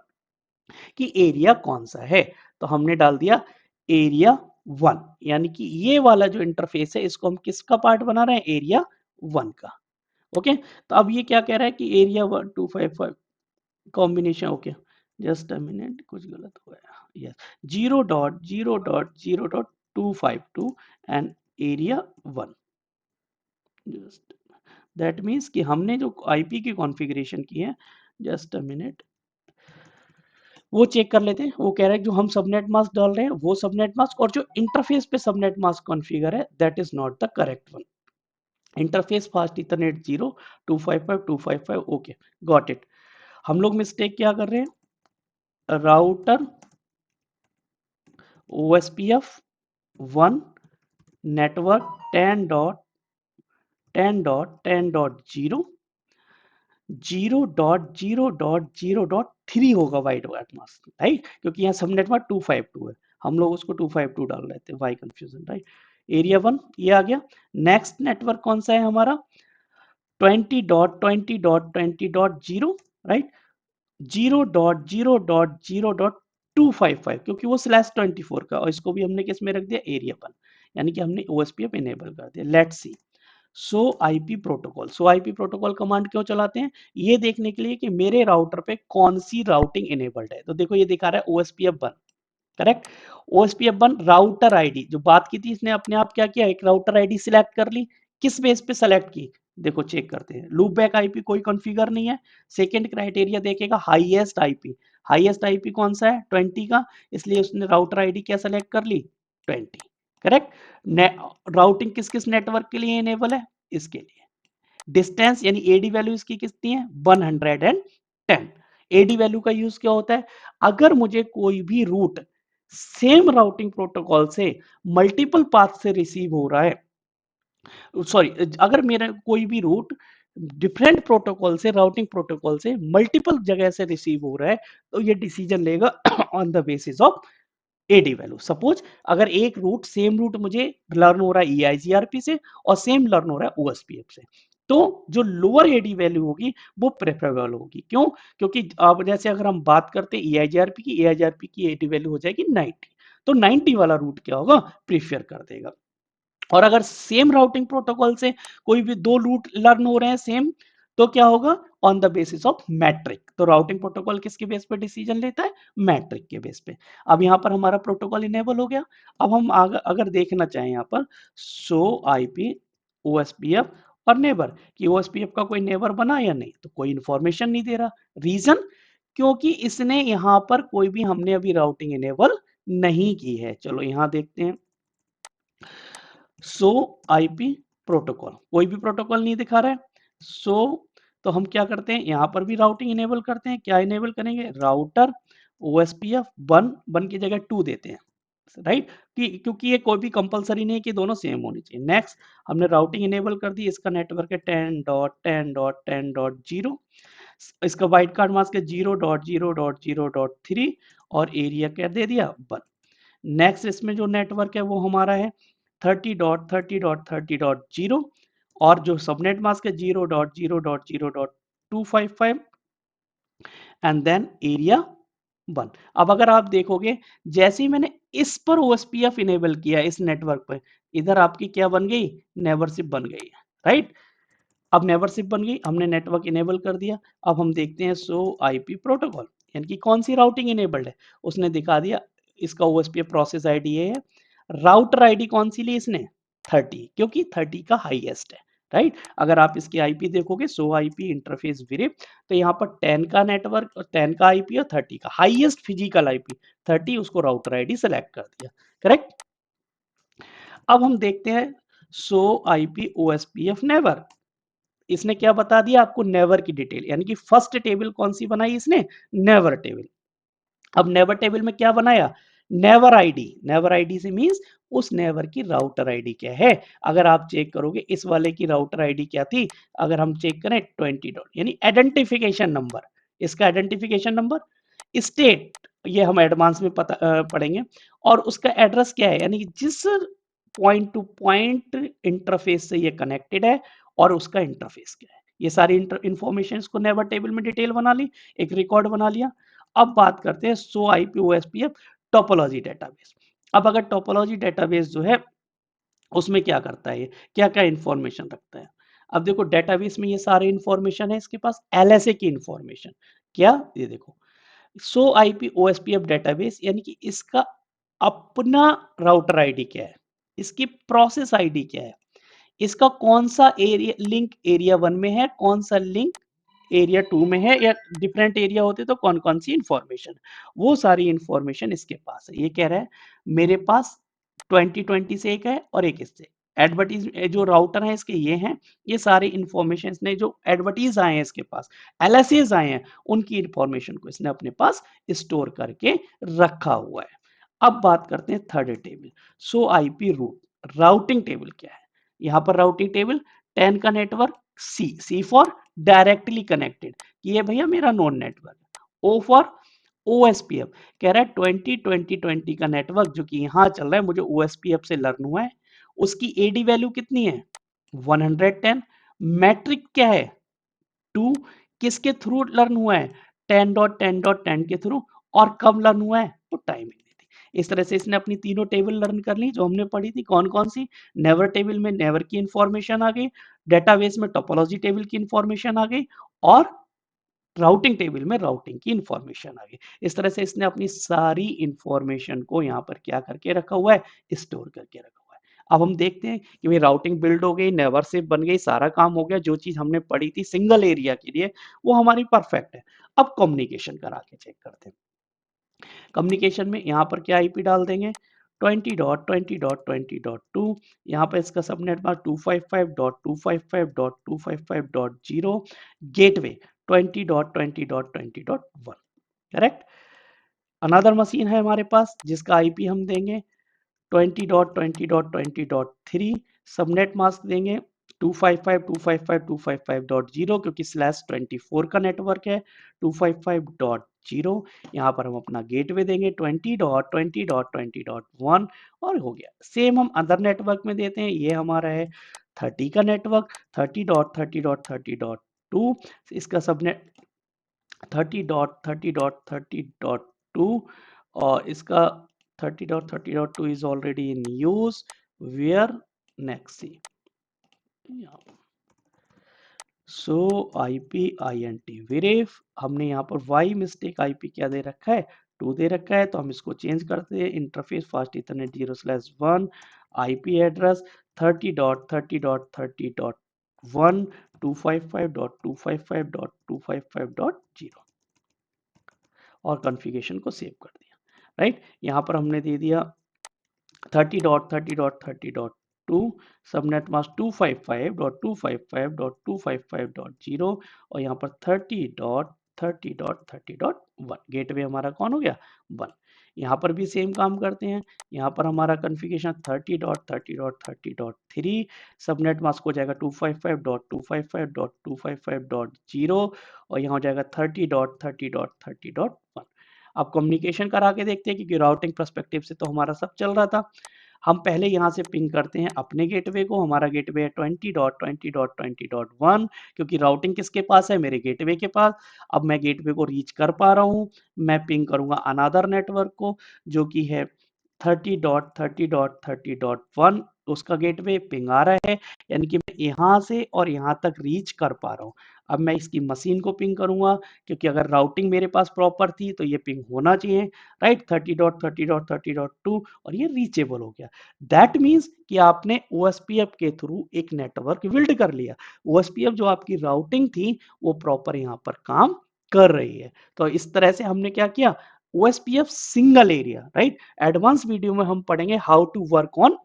कि एरिया कौन सा है। तो हमने डाल दिया एरिया 1, यानी कि ये वाला जो इंटरफेस है इसको हम किसका पार्ट बना रहे हैं, एरिया 1 का। ओके। तो अब ये क्या कह रहा है कि area 1255 combination, okay, just a minute, कुछ गलत हो गया, yes, 0.0.0.252 and area 1। Just that means कि हमने जो आईपी की कॉन्फ़िगरेशन की है, जस्ट अ मिनट, वो चेक कर लेते हैं। वो कह रहा है जो हम सबनेट मास्क डाल रहे हैं वो सबनेट मास्क, और जो इंटरफेस पे सबनेट मास्क कॉन्फ़िगर है that is not the correct one. Interface fast Ethernet 0 255 255 okay, got it. हम लोग मिस्टेक क्या कर रहे हैं, राउटर OSPF 1 नेटवर्क 10.10.10.0 0.0.0.3 होगा वाइड मास्क, राइट, क्योंकि यहाँ सबनेट मास्क 252 है, हम लोग उसको 252 डाल रहे थे, वाई कंफ्यूजन, राइट। एरिया 1 ये आ गया। नेक्स्ट नेटवर्क कौन सा है हमारा, 20.20.20.0, राइट, 0.0.0.255, क्योंकि वो /24 का, और इसको भी हमने किस में रख दिया, एरिया 1, यानी कि हमने OSPF इनेबल कर दिया। Let's see so IP protocol. So IP protocol command क्यों चलाते हैं, ये देखने के लिए कि मेरे राउटर पे कौन सी राउटिंग इनेबल्ड है। तो देखो ये दिखा रहा है OSPF 1, correct. OSPF 1 router ID जो बात की थी, इसने अपने आप क्या किया, एक राउटर आईडी सिलेक्ट कर ली। किस बेस पे सेलेक्ट की, देखो चेक करते हैं। लूप बैक आईपी कोई कॉन्फ़िगर नहीं है। सेकंड क्राइटेरिया देखेगा हाईएस्ट आईपी। हाईएस्ट आईपी कौन सा है, 20 का, इसलिए उसने राउटर आईडी क्या सेलेक्ट कर ली, 20, करेक्ट। राउटिंग किस किस नेटवर्क के लिए इनेबल है, इसके लिए। डिस्टेंस यानी एडी वैल्यू इसकी कितनी है, 110। एडी वैल्यू का यूज क्या होता है, अगर मुझे कोई भी रूट सेम राउटिंग प्रोटोकॉल से मल्टीपल पाथ से रिसीव हो रहा है, सॉरी, अगर मेरा कोई भी रूट डिफरेंट प्रोटोकॉल से, राउटिंग प्रोटोकॉल से मल्टीपल जगह से रिसीव हो रहा है, तो ये डिसीजन लेगा on the basis of AD value. Suppose अगर एक रूट सेम रूट मुझे लर्न हो रहा है EIGRP से, और सेम लर्न हो रहा है OSPF से, तो जो लोअर एडी वैल्यू होगी वो प्रेफरेबल होगी। क्यों, क्योंकि अब जैसे अगर हम बात करते हैं EIGRP की एडी वैल्यू हो जाएगी 90, तो 90 वाला रूट क्या होगा, प्रीफर कर देगा। और अगर सेम राउटिंग प्रोटोकॉल से कोई भी दो रूट लर्न हो रहे हैं सेम, तो क्या होगा, on the basis of metric. तो राउटिंग प्रोटोकॉल किसके बेस पे डिसीजन लेता है, मैट्रिक के बेस पे। अब यहाँ पर हमारा प्रोटोकॉल इनेबल हो गया। अब हम अगर देखना चाहें यहाँ पर सो आईपी OSPF और नेबर, कि OSPF का कोई नेबर बना या नहीं, तो कोई इंफॉर्मेशन नहीं दे रहा। रीजन, क्योंकि इसने यहाँ पर कोई भी हमने अभी राउटिंग इनेबल नहीं की है। चलो यहाँ देखते हैं, सो आईपी प्रोटोकॉल, कोई भी प्रोटोकॉल नहीं दिखा रहा है। सो तो हम क्या करते हैं, यहाँ पर भी राउटिंग इनेबल करते हैं। क्या इनेबल करेंगे, राउटर OSPF 1 की जगह 2 देते हैं, राइट, क्योंकि ये कोई भी कंपलसरी नहीं है कि दोनों सेम होनी चाहिए। नेक्स्ट हमने राउटिंग इनेबल कर दी, इसका नेटवर्क है 10.10.10.0, इसका वाइड कार्ड मास्क है 0.0.0.3, और एरिया क्या दे दिया, 1। नेक्स्ट इसमें जो नेटवर्क है वो हमारा है 30.30.30.0, और जो सबनेट मास्क है 0.0.0.255, एंड देन एरिया 1। अब अगर आप देखोगे, जैसे ही मैंने इस पर OSPF इनेबल किया इस नेटवर्क पर, इधर आपकी क्या बन गई, नेबरशिप बन गई है, राइट। अब नेबरशिप बन गई, हमने नेटवर्क इनेबल कर दिया। अब हम देखते हैं सो आईपी प्रोटोकॉल, यानी कि कौन सी राउटिंग इनेबल्ड है, उसने दिखा दिया। इसका OSPF प्रोसेस आईडी ये है। राउटर आईडी कौन सी ली इसने, 30, क्योंकि 30 का हाईएस्ट है, राइट। अगर आप इसकी आईपी देखोगे, सो आईपी इंटरफेस विरिप, तो यहाँ पर 10 का नेटवर्क, 10 का आईपी और 30 का हाईएस्ट फिजिकल आईपी 30, उसको राउटर आईडी सेलेक्ट कर दिया, करेक्ट। अब हम देखते हैं सो आईपी OSPF नेवर, इसने क्या बता दिया आपको, नेवर की डिटेल, यानी कि फर्स्ट टेबल कौन सी बनाई इसने, नेवर टेबल। अब नेवर टेबल में क्या बनाया, नेवर आईडी। नेवर आईडी से मींस उस नेवर की राउटर आईडी क्या है। अगर आप चेक करोगे इस वाले की राउटर आईडी क्या थी, अगर हम चेक करें 20 डॉट, यानी आइडेंटिफिकेशन नंबर, इसका आइडेंटिफिकेशन नंबर। स्टेट ये हम एडवांस में पढ़ेंगे। और उसका एड्रेस क्या है, यानी कि जिस पॉइंट टू पॉइंट इंटरफेस से ये कनेक्टेड है, और उसका इंटरफेस क्या है, ये सारी इंफॉर्मेशन को नेवर टेबल में डिटेल बना ली, एक रिकॉर्ड बना लिया। अब बात करते हैं सो आईपी OSPF टोपोलॉजी डेटाबेस। अब अगर टोपोलॉजी डेटाबेस जो है उसमें क्या करता है, क्या क्या इंफॉर्मेशन रखता है। अब देखो डेटाबेस में ये सारे इंफॉर्मेशन है, इसके पास LSA की इंफॉर्मेशन, क्या, ये देखो सो आईपी OSPF डेटाबेस, यानी कि इसका अपना राउटर आईडी क्या है, इसकी प्रोसेस आईडी क्या है, इसका कौन सा एरिया लिंक एरिया 1 में है, कौन सा लिंक एरिया 2 में है या डिफरेंट एरिया होते तो कौन-कौन सी इन्फॉर्मेशन, वो सारी इन्फॉर्मेशन इसके पास है। ये कह रहा है मेरे पास 2020 से एक है और एक इससे। एडवर्टाइज़ जो राउटर है इसके ये हैं, ये सारी इन्फॉर्मेशन इसने जो एडवर्टाइज़ आए हैं इसके पास, एलएसएज़ आए हैं, उनकी इन्फॉर्मेशन को इसने अपने पास स्टोर करके रखा हुआ है। अब बात करते हैं third table, show IP route. Routing table क्या है? यहाँ पर राउटिंग टेबल 10 का network, C for directly connected, ये भैया मेरा known network. O for OSPF, कह रहा है 20 का नेटवर्क जो कि यहाँ चल रहा है, मुझे ओएसपीएफ से लर्न हुआ है, उसकी एडी वैल्यू कितनी है? 110। मैट्रिक क्या है? 2। किसके थ्रू लर्न हुआ है? 10.10.10 के थ्रू। और कब लर्न हुआ है? वो टाइमिंग दी थी। इस तरह से इसने अपनी तीनों टेबल लर्न कर ली जो हमने पढ़ी थी। कौन कौन सी? नेवर टेबल में नेवर की इंफॉर्मेशन आ गई, डेटाबेस में टोपोलॉजी टेबल की इंफॉर्मेशन आ गई, और राउटिंग टेबल में राउटिंग की इंफॉर्मेशन आ गई। इस तरह से इसने अपनी सारी इंफॉर्मेशन को यहाँ पर क्या करके रखा हुआ है? स्टोर करके रखा हुआ है। अब हम देखते हैं कि भाई राउटिंग बिल्ड हो गई, नेवर से बन गई, सारा काम हो गया, जो चीज हमने पढ़ी थी सिंगल एरिया के लिए वो हमारी परफेक्ट है। अब कम्युनिकेशन करा के चेक करते हैं। कम्युनिकेशन में यहाँ पर क्या आईपी डाल देंगे? 20.20.20.2। यहाँ पर इसका subnet mask 255.255.255.0, gateway 20.20.20.1। Correct. Another machine है हमारे पास जिसका आईपी हम देंगे 20.20.20.3। सबनेट मास्क देंगे 255.255.255.0 क्योंकि /24 का नेटवर्क है। 255.0 यहाँ पर हम अपना गेटवे देंगे 20.20.20.1 और हो गया। सेम हम अदर नेटवर्क में देते हैं। ये हमारा है 30 का नेटवर्क 30.30.30.2। इसका सबनेट 30.30.30.2 और इसका 30.30.2 is already in use where next see so IP INT verif। हमने यहाँ पर y मिस्टेक IP क्या दे रखा है? 2 दे रखा है, तो हम इसको चेंज करते हैं। Interface fast Ethernet 0/1 IP address 30.30.30.1 255.255.255.0 और कॉन्फ़िगरेशन को सेव कर दिया। राइट, यहाँ पर हमने दे दिया 30.30.30.2 सबनेट मास्क 255.255.255.0 और यहाँ पर 30.30.30.1 गेटवे हमारा कौन हो गया? 1। यहाँ पर भी सेम काम करते हैं। यहाँ पर हमारा कॉन्फ़िगरेशन 30.30.30.3 सबनेट मास्क हो जाएगा 255.255.255.0 और यहाँ हो जाएगा 30.30.30.1। अब कम्युनिकेशन करा के देखते हैं क्योंकि राउटिंग पर्सपेक्टिव से तो हमारा सब चल रहा था। हम पहले यहाँ से पिंग करते हैं अपने गेटवे को। हमारा गेटवे है 20.20.20.1 क्योंकि राउटिंग किसके पास है? मेरे गेटवे के पास। अब मैं गेटवे को रीच कर पा रहा हूँ। मैं पिंग करूंगा अनदर नेटवर्क को जो कि है 30.30.30.1। उसका गेटवे पिंग आ रहा है, यानी कि मैं यहाँ से और यहाँ तक रीच कर पा रहा हूँ। अब मैं इसकी मशीन को पिंग करूंगा क्योंकि अगर राउटिंग मेरे पास प्रॉपर थी तो ये पिंग होना चाहिए। राइट, 30.30.30.2 और ये रीचेबल हो गया। दैट मीन्स कि आपने ओएसपीएफ के थ्रू एक नेटवर्क बिल्ड कर लिया। ओएसपीएफ जो आपकी राउटिंग थी वो प्रॉपर यहाँ पर काम कर रही है। तो इस तरह से हमने क्या किया? OSPF single area. Right, advance video में हम पढ़ेंगे how to work on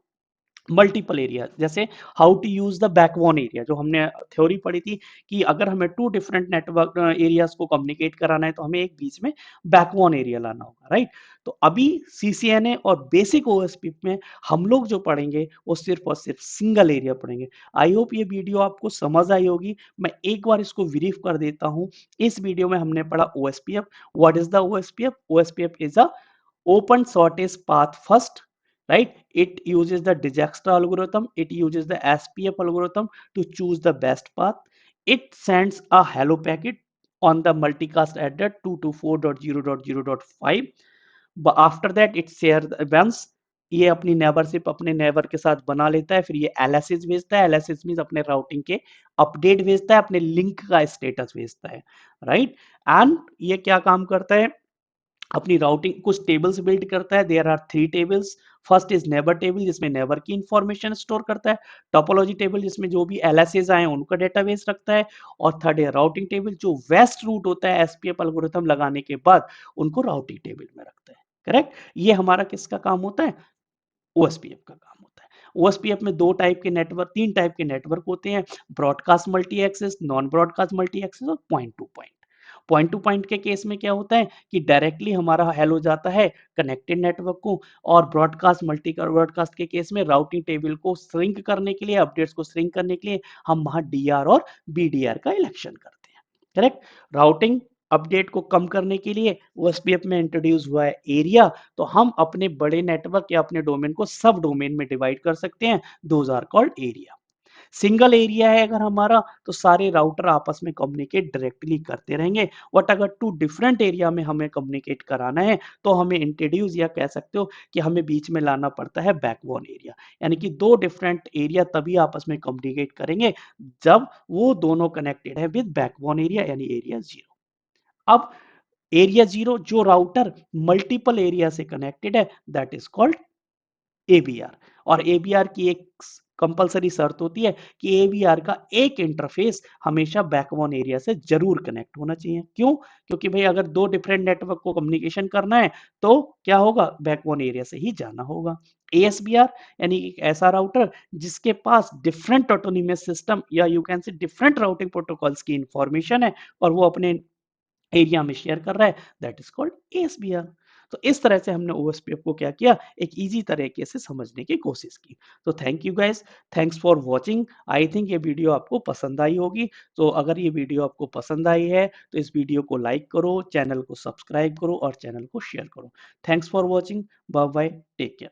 multiple area, जैसे how to use the backbone area जो हमने थ्योरी पढ़ी थी कि अगर हमें 2 डिफरेंट नेटवर्क एरियाज को कम्युनिकेट कराना है तो हमें एक बीच में बैकबोन एरिया लाना होगा। राइट, तो अभी सीसीएनए और बेसिक ओएसपी में हम लोग जो पढ़ेंगे वो सिर्फ और सिर्फ सिंगल एरिया पढ़ेंगे। आई होप ये वीडियो आपको समझ आई होगी। मैं एक बार इसको ब्रीफ कर देता हूँ। इस वीडियो में हमने पढ़ा OSPF. What is the OSPF? OSPF is a open shortest path first. Right, it uses the Dijkstra algorithm, it uses the SPF algorithm to choose the best path. It sends a hello packet on the multicast address 224.0.0.5. After that it share once, ये अपनी neighbourship अपने neighbour के साथ बना लेता है। फिर ये एलएसएस भेजता है। एलएसएस मींस अपने राउटिंग के अपडेट भेजता है, अपने लिंक का स्टेटस भेजता है। राइट, एंड ये क्या काम करता है? अपनी राउटिंग कुछ टेबल्स बिल्ड करता है। There are 3 tables. First is neighbour table जिसमें नेबर की इंफॉर्मेशन स्टोर करता है। टोपोलॉजी टेबल जिसमें जो भी एलएसएस आए हैं उनका डेटाबेस रखता है। और थर्ड है राउटिंग टेबल जो वेस्ट रूट होता है एसपीएफ एल्गोरिथम लगाने के बाद उनको राउटिंग टेबल में रखता है। करेक्ट। ये हमारा किसका काम होता है? ओएसपीएफ का काम होता है। ओएसपीएफ में दो टाइप के नेटवर्क, तीन टाइप के नेटवर्क होते हैं। Broadcast multi access, non broadcast multi access और point to point. Point to point के केस में क्या होता है कि डायरेक्टली हमारा हेलो जाता है कनेक्टेड नेटवर्क को। और ब्रॉडकास्ट मल्टी ब्रॉडकास्ट के केस में राउटिंग टेबल को श्रिंक करने के लिए, अपडेट्स को श्रिंक करने के लिए हम वहां डीआर और बीडीआर का इलेक्शन करते हैं। करेक्ट। राउटिंग अपडेट को कम करने के लिए ओएसपीएफ में इंट्रोड्यूस हुआ है एरिया। तो हम अपने बड़े नेटवर्क या अपने डोमेन को सब डोमेन में डिवाइड कर सकते हैं। Those are called area. Single area है अगर हमारा तो सारे राउटर आपस में कम्युनिकेट डायरेक्टली करते रहेंगे। बट अगर टू डिफरेंट एरिया में हमें कम्युनिकेट कराना है तो हमें इंट्रोड्यूस या कह सकते हो कि हमें बीच में लाना पड़ता है बैकबोन एरिया। यानी कि दो डिफरेंट एरिया तभी आपस में कम्युनिकेट करेंगे जब वो दोनों कनेक्टेड है विद बैकबोन एरिया यानी एरिया जीरो। अब एरिया जीरो जो राउटर मल्टीपल एरिया से कनेक्टेड है दैट इज कॉल्ड एबीआर। और एबीआर की एक कंपलसरी शर्त होती है कि एबीआर का एक इंटरफेस हमेशा बैकबोन एरिया से जरूर कनेक्ट होना चाहिए। क्यों? क्योंकि भाई अगर दो डिफरेंट नेटवर्क को कम्युनिकेशन करना है तो क्या होगा? बैकबोन एरिया से ही जाना होगा। एएसबीआर यानी एक ऐसा राउटर जिसके पास डिफरेंट ऑटोनोमस सिस्टम या यू कैन से डिफरेंट राउटिंग प्रोटोकॉल्स की इंफॉर्मेशन है और वो अपने एरिया में शेयर कर रहा है दैट इज कॉल्ड एएसबीआर। तो इस तरह से हमने ओएसपीएफ को क्या किया, एक इजी तरीके से समझने की कोशिश की। तो thank you guys, thanks for watching. I think ये वीडियो आपको पसंद आई होगी। तो अगर ये वीडियो आपको पसंद आई है तो इस वीडियो को लाइक करो, चैनल को सब्सक्राइब करो और चैनल को शेयर करो। Thanks for watching. Bye bye, take care.